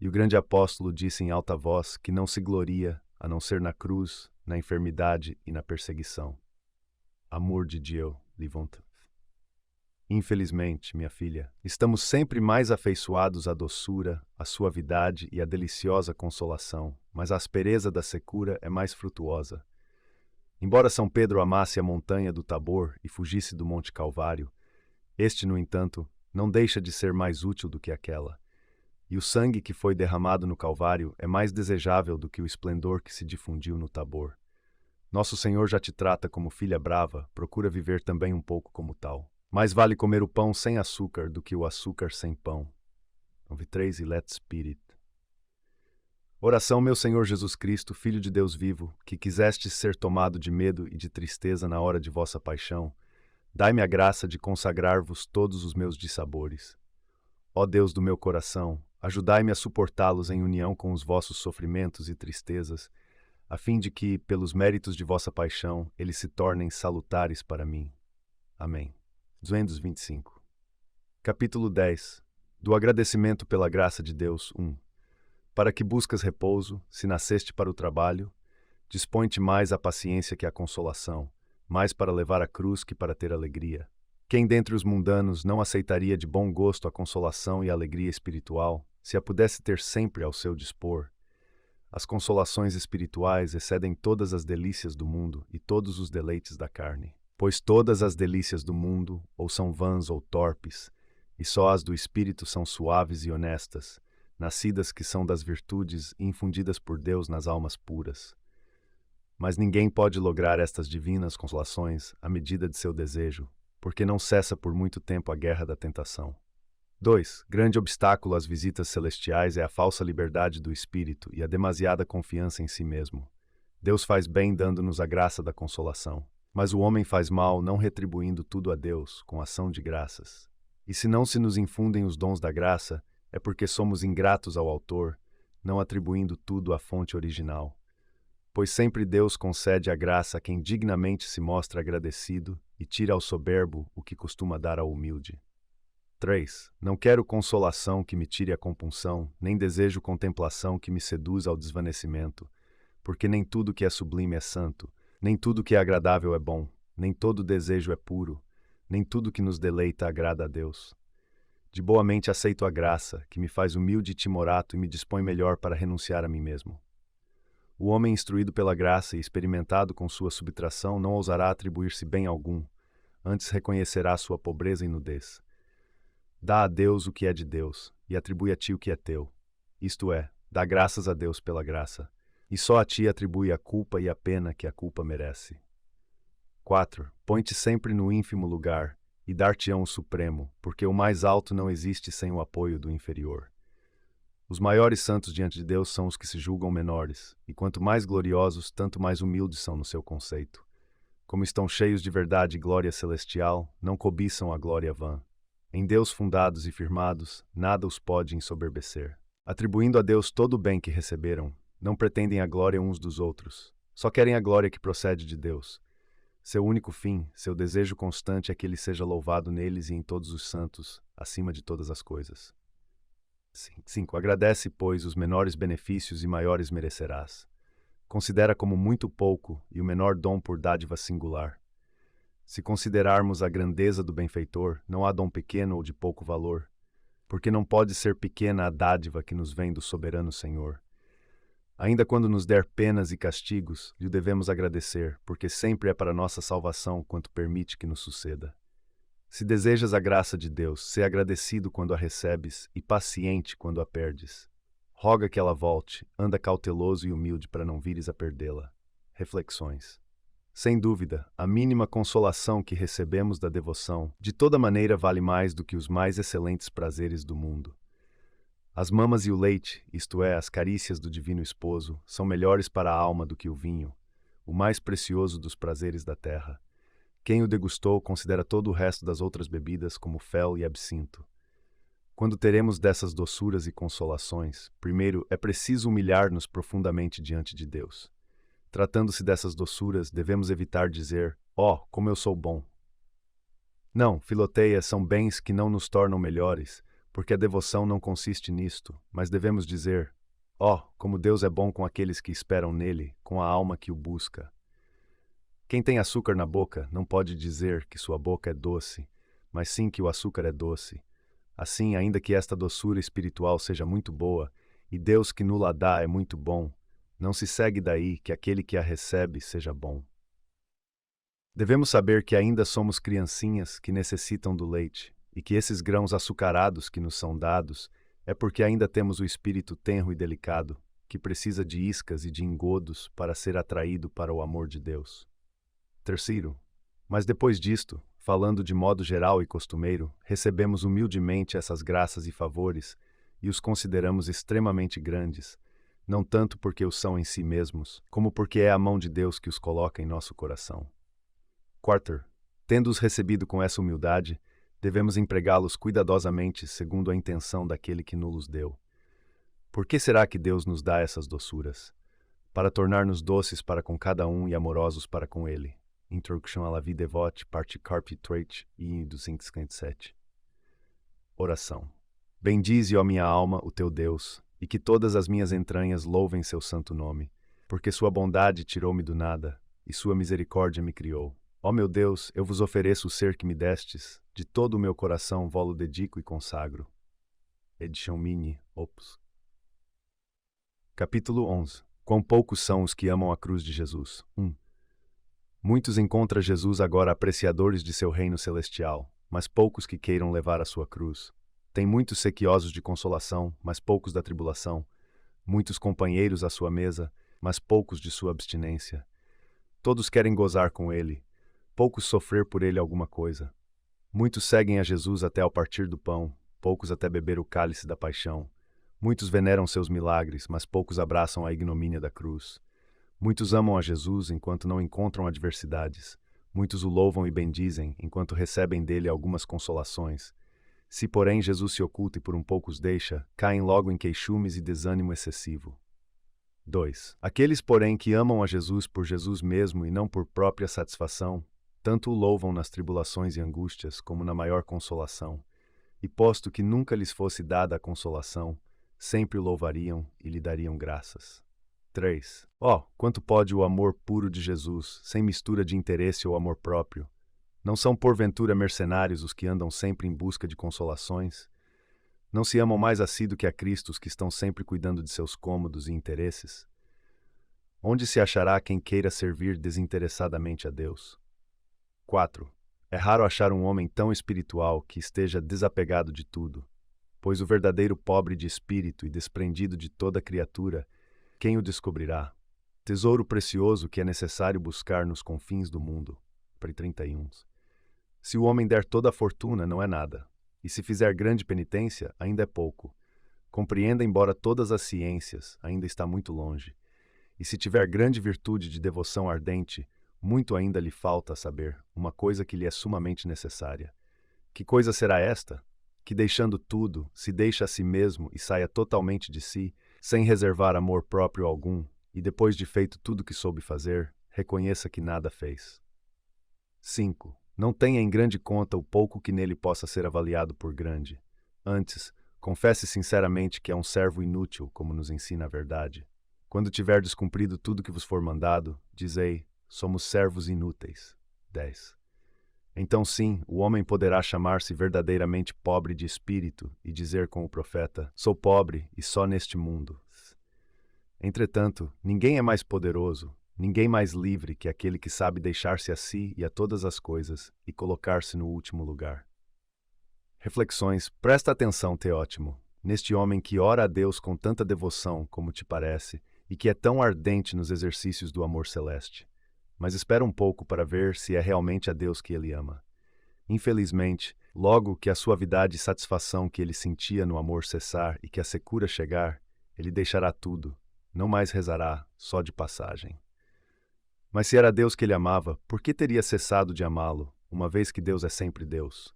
e o grande apóstolo disse em alta voz que não se gloria, a não ser na cruz, na enfermidade e na perseguição. Amor de Dieu, livre. Infelizmente, minha filha, estamos sempre mais afeiçoados à doçura, à suavidade e à deliciosa consolação, mas a aspereza da secura é mais frutuosa. Embora São Pedro amasse a montanha do Tabor e fugisse do Monte Calvário, este, no entanto, não deixa de ser mais útil do que aquela. E o sangue que foi derramado no Calvário é mais desejável do que o esplendor que se difundiu no Tabor. Nosso Senhor já te trata como filha brava, procura viver também um pouco como tal. Mais vale comer o pão sem açúcar do que o açúcar sem pão. 9:3 e Let Spirit. Oração, meu Senhor Jesus Cristo, Filho de Deus vivo, que quisestes ser tomado de medo e de tristeza na hora de vossa paixão, dai-me a graça de consagrar-vos todos os meus dissabores. Ó Deus do meu coração, ajudai-me a suportá-los em união com os vossos sofrimentos e tristezas, a fim de que, pelos méritos de vossa paixão, eles se tornem salutares para mim. Amém. 225. Capítulo 10. Do agradecimento pela graça de Deus. 1. Para que buscas repouso, se nasceste para o trabalho, dispõe-te mais a paciência que a consolação, mais para levar a cruz que para ter alegria. Quem dentre os mundanos não aceitaria de bom gosto a consolação e a alegria espiritual, se a pudesse ter sempre ao seu dispor? As consolações espirituais excedem todas as delícias do mundo e todos os deleites da carne. Pois todas as delícias do mundo, ou são vãs ou torpes, e só as do espírito são suaves e honestas, nascidas que são das virtudes e infundidas por Deus nas almas puras. Mas ninguém pode lograr estas divinas consolações à medida de seu desejo, porque não cessa por muito tempo a guerra da tentação. 2. Grande obstáculo às visitas celestiais é a falsa liberdade do espírito e a demasiada confiança em si mesmo. Deus faz bem dando-nos a graça da consolação, mas o homem faz mal não retribuindo tudo a Deus com ação de graças. E se não se nos infundem os dons da graça, é porque somos ingratos ao autor, não atribuindo tudo à fonte original. Pois sempre Deus concede a graça a quem dignamente se mostra agradecido e tira ao soberbo o que costuma dar ao humilde. 3. Não quero consolação que me tire a compunção, nem desejo contemplação que me seduza ao desvanecimento, porque nem tudo que é sublime é santo, nem tudo que é agradável é bom, nem todo desejo é puro, nem tudo que nos deleita agrada a Deus. De boa mente aceito a graça, que me faz humilde e timorato e me dispõe melhor para renunciar a mim mesmo. O homem instruído pela graça e experimentado com sua subtração não ousará atribuir-se bem algum, antes reconhecerá sua pobreza e nudez. Dá a Deus o que é de Deus, e atribui a ti o que é teu. Isto é, dá graças a Deus pela graça, e só a ti atribui a culpa e a pena que a culpa merece. 4. Põe-te sempre no ínfimo lugar, e dar-te-ão o supremo, porque o mais alto não existe sem o apoio do inferior. Os maiores santos diante de Deus são os que se julgam menores, e quanto mais gloriosos, tanto mais humildes são no seu conceito. Como estão cheios de verdade e glória celestial, não cobiçam a glória vã. Em Deus fundados e firmados, nada os pode ensoberbecer. Atribuindo a Deus todo o bem que receberam, não pretendem a glória uns dos outros. Só querem a glória que procede de Deus. Seu único fim, seu desejo constante é que Ele seja louvado neles e em todos os santos, acima de todas as coisas. 5. Agradece, pois, os menores benefícios e maiores merecerás. Considera como muito pouco e o menor dom por dádiva singular. Se considerarmos a grandeza do benfeitor, não há dom pequeno ou de pouco valor, porque não pode ser pequena a dádiva que nos vem do soberano Senhor. Ainda quando nos der penas e castigos, lhe devemos agradecer, porque sempre é para nossa salvação quanto permite que nos suceda. Se desejas a graça de Deus, sê agradecido quando a recebes e paciente quando a perdes. Roga que ela volte, anda cauteloso e humilde para não vires a perdê-la. Reflexões. Sem dúvida, a mínima consolação que recebemos da devoção, de toda maneira vale mais do que os mais excelentes prazeres do mundo. As mamas e o leite, isto é, as carícias do divino esposo, são melhores para a alma do que o vinho, o mais precioso dos prazeres da terra. Quem o degustou considera todo o resto das outras bebidas como fel e absinto. Quando teremos dessas doçuras e consolações, primeiro é preciso humilhar-nos profundamente diante de Deus. Tratando-se dessas doçuras, devemos evitar dizer, como eu sou bom. Não, Filoteia, são bens que não nos tornam melhores, porque a devoção não consiste nisto, mas devemos dizer, como Deus é bom com aqueles que esperam nele, com a alma que o busca. Quem tem açúcar na boca não pode dizer que sua boca é doce, mas sim que o açúcar é doce. Assim, ainda que esta doçura espiritual seja muito boa, e Deus que nula dá é muito bom, não se segue daí que aquele que a recebe seja bom. Devemos saber que ainda somos criancinhas que necessitam do leite, e que esses grãos açucarados que nos são dados é porque ainda temos o espírito tenro e delicado, que precisa de iscas e de engodos para ser atraído para o amor de Deus. Terceiro, mas depois disto, falando de modo geral e costumeiro, recebemos humildemente essas graças e favores e os consideramos extremamente grandes, não tanto porque os são em si mesmos, como porque é a mão de Deus que os coloca em nosso coração. Quarto, tendo-os recebido com essa humildade, devemos empregá-los cuidadosamente segundo a intenção daquele que nos deu. Por que será que Deus nos dá essas doçuras? Para tornar-nos doces para com cada um e amorosos para com ele. Introduction à la vie dévote, parte Carpe Trade, I. 257. Oração. Bendize, ó minha alma, o teu Deus, e que todas as minhas entranhas louvem seu santo nome, porque sua bondade tirou-me do nada, e sua misericórdia me criou. Ó meu Deus, eu vos ofereço o ser que me destes, de todo o meu coração vó-lo dedico e consagro. Edição Mini, Opus. Capítulo 11. Quão poucos são os que amam a cruz de Jesus. 1. Muitos encontra Jesus agora apreciadores de seu reino celestial, mas poucos que queiram levar a sua cruz. Tem muitos sequiosos de consolação, mas poucos da tribulação. Muitos companheiros à sua mesa, mas poucos de sua abstinência. Todos querem gozar com ele, poucos sofrer por ele alguma coisa. Muitos seguem a Jesus até ao partir do pão, poucos até beber o cálice da paixão. Muitos veneram seus milagres, mas poucos abraçam a ignomínia da cruz. Muitos amam a Jesus enquanto não encontram adversidades. Muitos o louvam e bendizem enquanto recebem dele algumas consolações. Se, porém, Jesus se oculta e por um pouco os deixa, caem logo em queixumes e desânimo excessivo. 2. Aqueles, porém, que amam a Jesus por Jesus mesmo e não por própria satisfação, tanto o louvam nas tribulações e angústias como na maior consolação. E posto que nunca lhes fosse dada a consolação, sempre o louvariam e lhe dariam graças. 3. Quanto pode o amor puro de Jesus, sem mistura de interesse ou amor próprio? Não são porventura mercenários os que andam sempre em busca de consolações? Não se amam mais a si do que a Cristo os que estão sempre cuidando de seus cômodos e interesses? Onde se achará quem queira servir desinteressadamente a Deus? 4. É raro achar um homem tão espiritual que esteja desapegado de tudo, pois o verdadeiro pobre de espírito e desprendido de toda criatura, quem o descobrirá? Tesouro precioso que é necessário buscar nos confins do mundo. 31. Se o homem der toda a fortuna, não é nada, e se fizer grande penitência, ainda é pouco. Compreenda, embora todas as ciências, ainda está muito longe. E se tiver grande virtude de devoção ardente, muito ainda lhe falta a saber, uma coisa que lhe é sumamente necessária. Que coisa será esta? Que deixando tudo, se deixa a si mesmo e saia totalmente de si, sem reservar amor próprio algum, e depois de feito tudo o que soube fazer, reconheça que nada fez. 5. Não tenha em grande conta o pouco que nele possa ser avaliado por grande. Antes, confesse sinceramente que é um servo inútil, como nos ensina a verdade. Quando tiverdes cumprido tudo que vos for mandado, dizei, somos servos inúteis. 10. Então sim, o homem poderá chamar-se verdadeiramente pobre de espírito e dizer com o profeta, sou pobre e só neste mundo. Entretanto, ninguém é mais poderoso, ninguém mais livre que aquele que sabe deixar-se a si e a todas as coisas e colocar-se no último lugar. Reflexões. Presta atenção, Teótimo, neste homem que ora a Deus com tanta devoção, como te parece, e que é tão ardente nos exercícios do amor celeste. Mas espera um pouco para ver se é realmente a Deus que ele ama. Infelizmente, logo que a suavidade e satisfação que ele sentia no amor cessar e que a secura chegar, ele deixará tudo, não mais rezará, só de passagem. Mas se era Deus que ele amava, por que teria cessado de amá-lo, uma vez que Deus é sempre Deus?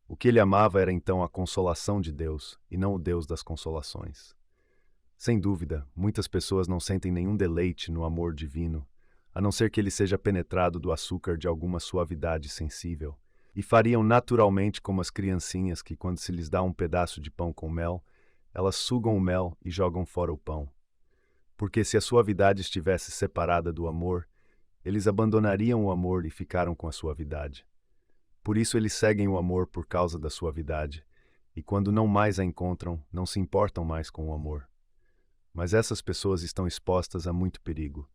O que ele amava era então a consolação de Deus, e não o Deus das consolações. Sem dúvida, muitas pessoas não sentem nenhum deleite no amor divino, a não ser que ele seja penetrado do açúcar de alguma suavidade sensível, e fariam naturalmente como as criancinhas que, quando se lhes dá um pedaço de pão com mel, elas sugam o mel e jogam fora o pão. Porque se a suavidade estivesse separada do amor, eles abandonariam o amor e ficaram com a suavidade. Por isso eles seguem o amor por causa da suavidade, e quando não mais a encontram, não se importam mais com o amor. Mas essas pessoas estão expostas a muito perigo.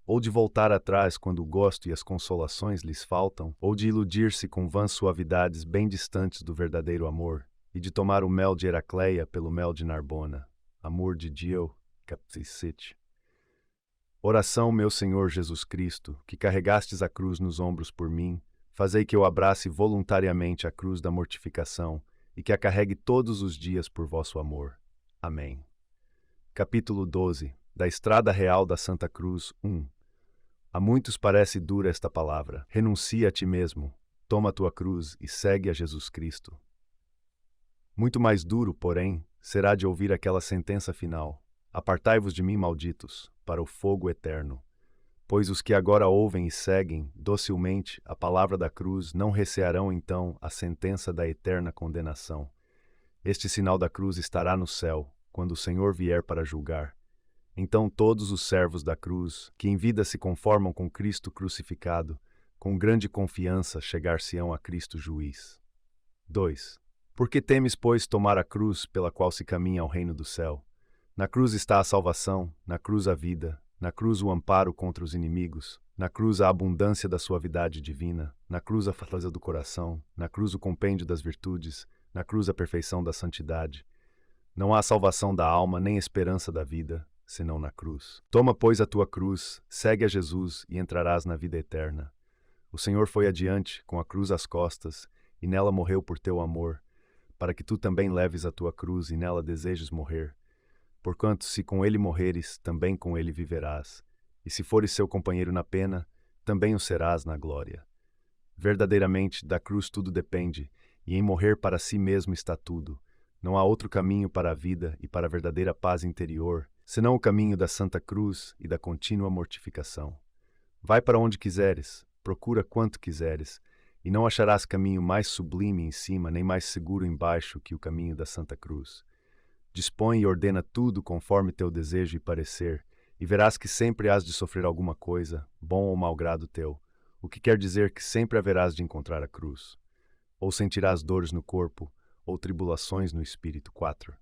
Ou de voltar atrás quando o gosto e as consolações lhes faltam, ou de iludir-se com vãs suavidades bem distantes do verdadeiro amor, e de tomar o mel de Heracleia pelo mel de Narbona, amor de Dio, capticite. Oração, meu Senhor Jesus Cristo, que carregastes a cruz nos ombros por mim, fazei que eu abrace voluntariamente a cruz da mortificação e que a carregue todos os dias por vosso amor. Amém. Capítulo 12. Da Estrada Real da Santa Cruz 1. A muitos parece dura esta palavra. Renuncia a ti mesmo, toma a tua cruz e segue a Jesus Cristo. Muito mais duro, porém, será de ouvir aquela sentença final. Apartai-vos de mim, malditos, para o fogo eterno. Pois os que agora ouvem e seguem, docilmente, a palavra da cruz, não recearão então a sentença da eterna condenação. Este sinal da cruz estará no céu, quando o Senhor vier para julgar. Então todos os servos da cruz, que em vida se conformam com Cristo crucificado, com grande confiança chegar-se-ão a Cristo juiz. 2. Por que temes, pois, tomar a cruz pela qual se caminha ao reino do céu? Na cruz está a salvação, na cruz a vida, na cruz o amparo contra os inimigos, na cruz a abundância da suavidade divina, na cruz a fortaleza do coração, na cruz o compêndio das virtudes, na cruz a perfeição da santidade. Não há salvação da alma nem esperança da vida, senão na cruz. Toma, pois, a tua cruz, segue a Jesus e entrarás na vida eterna. O Senhor foi adiante, com a cruz às costas, e nela morreu por teu amor, para que tu também leves a tua cruz e nela desejes morrer. Porquanto, se com ele morreres, também com ele viverás. E se fores seu companheiro na pena, também o serás na glória. Verdadeiramente, da cruz tudo depende, e em morrer para si mesmo está tudo. Não há outro caminho para a vida e para a verdadeira paz interior, senão o caminho da Santa Cruz e da contínua mortificação. Vai para onde quiseres, procura quanto quiseres, e não acharás caminho mais sublime em cima, nem mais seguro embaixo que o caminho da Santa Cruz. Dispõe e ordena tudo conforme teu desejo e parecer, e verás que sempre hás de sofrer alguma coisa, bom ou mau grado teu, o que quer dizer que sempre haverás de encontrar a cruz. Ou sentirás dores no corpo, ou tribulações no espírito. 4.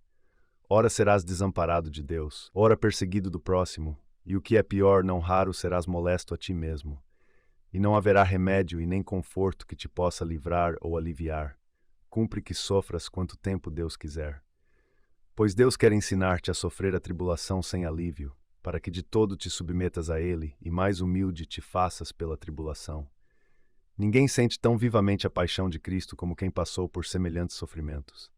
Ora serás desamparado de Deus, ora perseguido do próximo, e o que é pior, não raro serás molesto a ti mesmo. E não haverá remédio e nem conforto que te possa livrar ou aliviar. Cumpre que sofras quanto tempo Deus quiser. Pois Deus quer ensinar-te a sofrer a tribulação sem alívio, para que de todo te submetas a Ele e mais humilde te faças pela tribulação. Ninguém sente tão vivamente a paixão de Cristo como quem passou por semelhantes sofrimentos.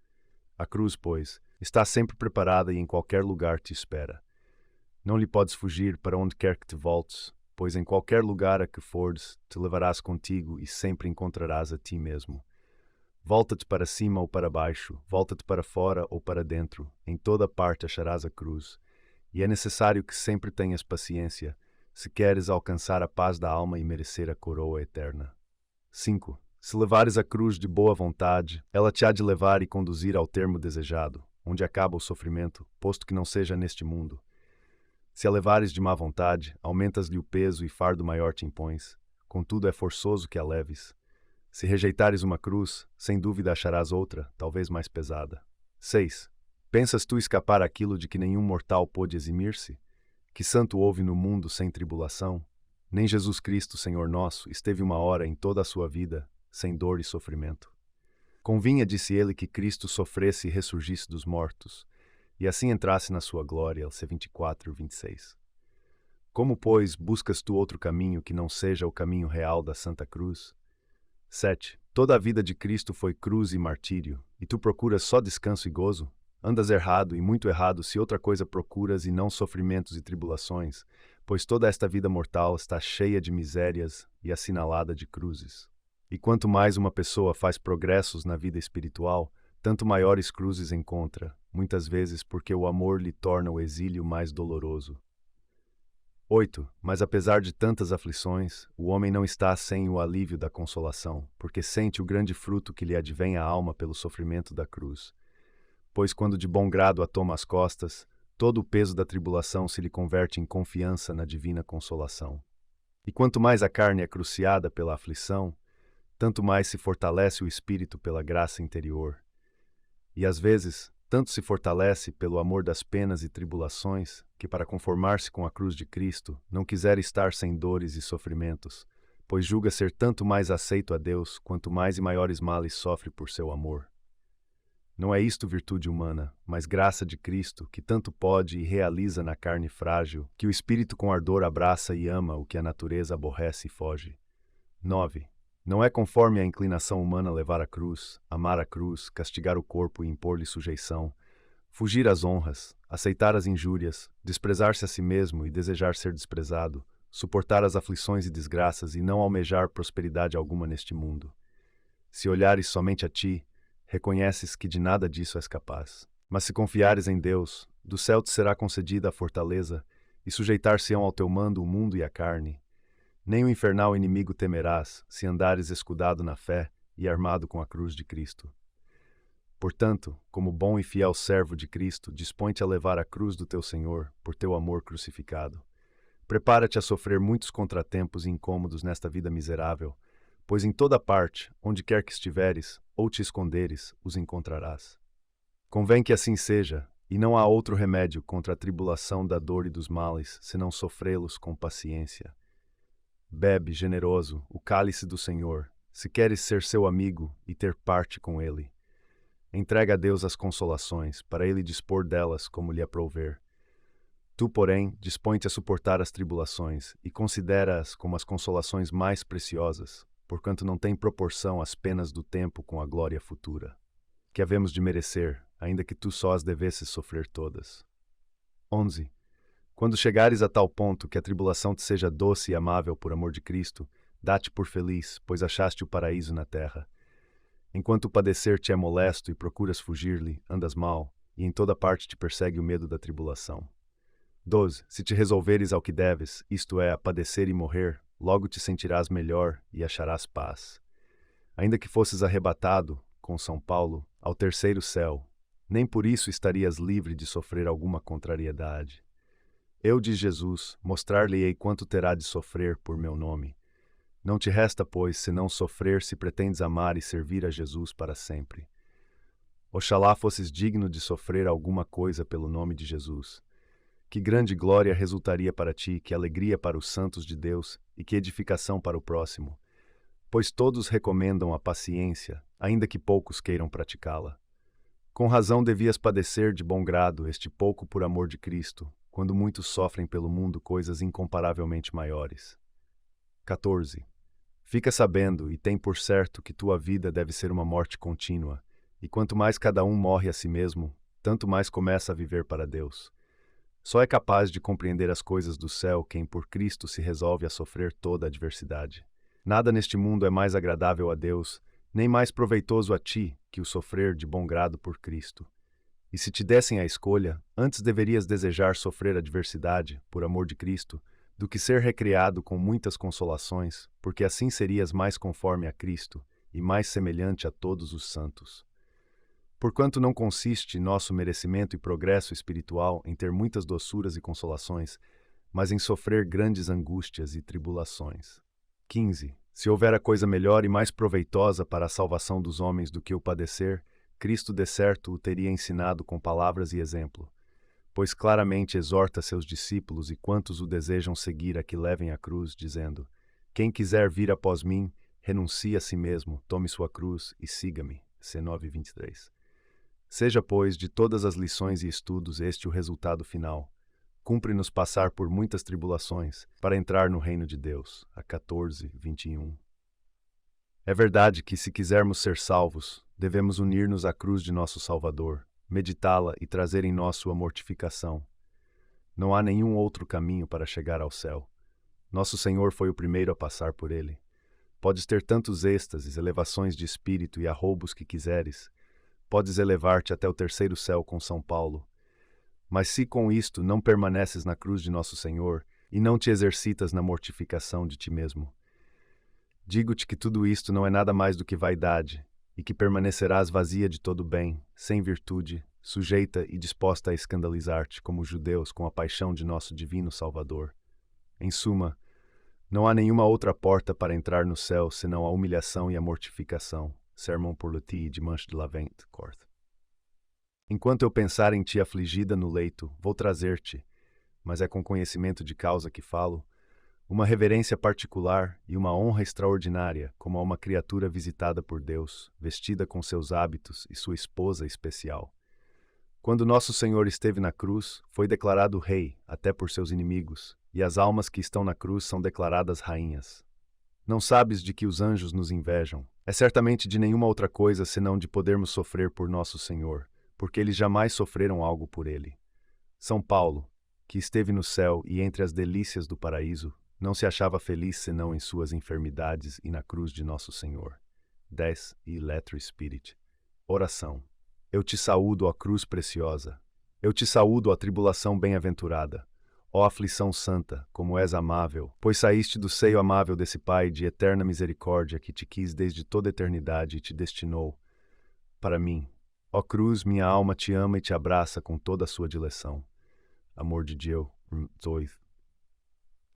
A cruz, pois, está sempre preparada e em qualquer lugar te espera. Não lhe podes fugir para onde quer que te voltes, pois em qualquer lugar a que fores, te levarás contigo e sempre encontrarás a ti mesmo. Volta-te para cima ou para baixo, volta-te para fora ou para dentro, em toda parte acharás a cruz. E é necessário que sempre tenhas paciência, se queres alcançar a paz da alma e merecer a coroa eterna. 5. Se levares a cruz de boa vontade, ela te há de levar e conduzir ao termo desejado, onde acaba o sofrimento, posto que não seja neste mundo. Se a levares de má vontade, aumentas-lhe o peso e fardo maior te impões, contudo é forçoso que a leves. Se rejeitares uma cruz, sem dúvida acharás outra, talvez mais pesada. 6. Pensas tu escapar àquilo de que nenhum mortal pôde eximir-se? Que santo houve no mundo sem tribulação? Nem Jesus Cristo, Senhor nosso, esteve uma hora em toda a sua vida, sem dor e sofrimento. Convinha, disse ele, que Cristo sofresse e ressurgisse dos mortos, e assim entrasse na sua glória. C. 24, 26. Como, pois, buscas tu outro caminho que não seja o caminho real da Santa Cruz? 7. Toda a vida de Cristo foi cruz e martírio, e tu procuras só descanso e gozo? Andas errado, e muito errado, se outra coisa procuras e não sofrimentos e tribulações, pois toda esta vida mortal está cheia de misérias e assinalada de cruzes. E quanto mais uma pessoa faz progressos na vida espiritual, tanto maiores cruzes encontra, muitas vezes porque o amor lhe torna o exílio mais doloroso. 8. Mas apesar de tantas aflições, o homem não está sem o alívio da consolação, porque sente o grande fruto que lhe advém à alma pelo sofrimento da cruz. Pois quando de bom grado a toma às costas, todo o peso da tribulação se lhe converte em confiança na divina consolação. E quanto mais a carne é cruciada pela aflição, tanto mais se fortalece o espírito pela graça interior. E às vezes, tanto se fortalece pelo amor das penas e tribulações, que para conformar-se com a cruz de Cristo, não quiser estar sem dores e sofrimentos, pois julga ser tanto mais aceito a Deus, quanto mais e maiores males sofre por seu amor. Não é isto virtude humana, mas graça de Cristo, que tanto pode e realiza na carne frágil, que o espírito com ardor abraça e ama o que a natureza aborrece e foge. 9. Não é conforme a inclinação humana levar a cruz, amar a cruz, castigar o corpo e impor-lhe sujeição, fugir às honras, aceitar as injúrias, desprezar-se a si mesmo e desejar ser desprezado, suportar as aflições e desgraças e não almejar prosperidade alguma neste mundo. Se olhares somente a ti, reconheces que de nada disso és capaz. Mas se confiares em Deus, do céu te será concedida a fortaleza, e sujeitar-se-ão ao teu mando o mundo e a carne. Nem o infernal inimigo temerás, se andares escudado na fé e armado com a cruz de Cristo. Portanto, como bom e fiel servo de Cristo, dispõe-te a levar a cruz do teu Senhor, por teu amor crucificado. Prepara-te a sofrer muitos contratempos e incômodos nesta vida miserável, pois em toda parte, onde quer que estiveres, ou te esconderes, os encontrarás. Convém que assim seja, e não há outro remédio contra a tribulação da dor e dos males, senão sofrê-los com paciência. Bebe, generoso, o cálice do Senhor, se queres ser seu amigo e ter parte com ele. Entrega a Deus as consolações, para ele dispor delas como lhe aprouver. Tu, porém, dispõe-te a suportar as tribulações e considera-as como as consolações mais preciosas, porquanto não tem proporção as penas do tempo com a glória futura, que havemos de merecer, ainda que tu só as devesses sofrer todas. 11. Quando chegares a tal ponto que a tribulação te seja doce e amável por amor de Cristo, dá-te por feliz, pois achaste o paraíso na terra. Enquanto o padecer te é molesto e procuras fugir-lhe, andas mal, e em toda parte te persegue o medo da tribulação. 12. Se te resolveres ao que deves, isto é, a padecer e morrer, logo te sentirás melhor e acharás paz. Ainda que fosses arrebatado, com São Paulo, ao terceiro céu, nem por isso estarias livre de sofrer alguma contrariedade. Eu, diz Jesus, mostrar-lhe-ei quanto terá de sofrer por meu nome. Não te resta, pois, senão sofrer se pretendes amar e servir a Jesus para sempre. Oxalá fosses digno de sofrer alguma coisa pelo nome de Jesus. Que grande glória resultaria para ti, que alegria para os santos de Deus e que edificação para o próximo. Pois todos recomendam a paciência, ainda que poucos queiram praticá-la. Com razão devias padecer de bom grado este pouco por amor de Cristo, quando muitos sofrem pelo mundo coisas incomparavelmente maiores. 14. Fica sabendo e tem por certo que tua vida deve ser uma morte contínua, e quanto mais cada um morre a si mesmo, tanto mais começa a viver para Deus. Só é capaz de compreender as coisas do céu quem por Cristo se resolve a sofrer toda a adversidade. Nada neste mundo é mais agradável a Deus, nem mais proveitoso a ti que o sofrer de bom grado por Cristo. E se te dessem a escolha, antes deverias desejar sofrer adversidade, por amor de Cristo, do que ser recriado com muitas consolações, porque assim serias mais conforme a Cristo e mais semelhante a todos os santos. Porquanto não consiste nosso merecimento e progresso espiritual em ter muitas doçuras e consolações, mas em sofrer grandes angústias e tribulações. 15. Se houvera coisa melhor e mais proveitosa para a salvação dos homens do que o padecer, Cristo de certo o teria ensinado com palavras e exemplo, pois claramente exorta seus discípulos e quantos o desejam seguir a que levem a cruz, dizendo: Quem quiser vir após mim, renuncie a si mesmo, tome sua cruz e siga-me. C9:23. Seja, pois, de todas as lições e estudos este o resultado final. Cumpre-nos passar por muitas tribulações, para entrar no reino de Deus. A 14:21. É verdade que, se quisermos ser salvos, devemos unir-nos à cruz de nosso Salvador, meditá-la e trazer em nós sua mortificação. Não há nenhum outro caminho para chegar ao céu. Nosso Senhor foi o primeiro a passar por ele. Podes ter tantos êxtases, elevações de espírito e arroubos que quiseres. Podes elevar-te até o terceiro céu com São Paulo. Mas se com isto não permaneces na cruz de nosso Senhor e não te exercitas na mortificação de ti mesmo, digo-te que tudo isto não é nada mais do que vaidade, e que permanecerás vazia de todo bem, sem virtude, sujeita e disposta a escandalizar-te, como os judeus, com a paixão de nosso divino Salvador. Em suma, não há nenhuma outra porta para entrar no céu senão a humilhação e a mortificação. Sermão por Loti, Dimanche de Lavent, Cort. Enquanto eu pensar em ti afligida no leito, vou trazer-te, mas é com conhecimento de causa que falo, uma reverência particular e uma honra extraordinária, como a uma criatura visitada por Deus, vestida com seus hábitos e sua esposa especial. Quando nosso Senhor esteve na cruz, foi declarado rei, até por seus inimigos, e as almas que estão na cruz são declaradas rainhas. Não sabes de que os anjos nos invejam? É certamente de nenhuma outra coisa senão de podermos sofrer por nosso Senhor, porque eles jamais sofreram algo por ele. São Paulo, que esteve no céu e entre as delícias do paraíso, não se achava feliz senão em suas enfermidades e na cruz de nosso Senhor. 10. E Letro Spirit. Oração. Eu te saúdo, ó cruz preciosa. Eu te saúdo, ó tribulação bem-aventurada. Ó aflição santa, como és amável, pois saíste do seio amável desse Pai de eterna misericórdia que te quis desde toda a eternidade e te destinou para mim. Ó cruz, minha alma te ama e te abraça com toda a sua dileção. Amor de Deus,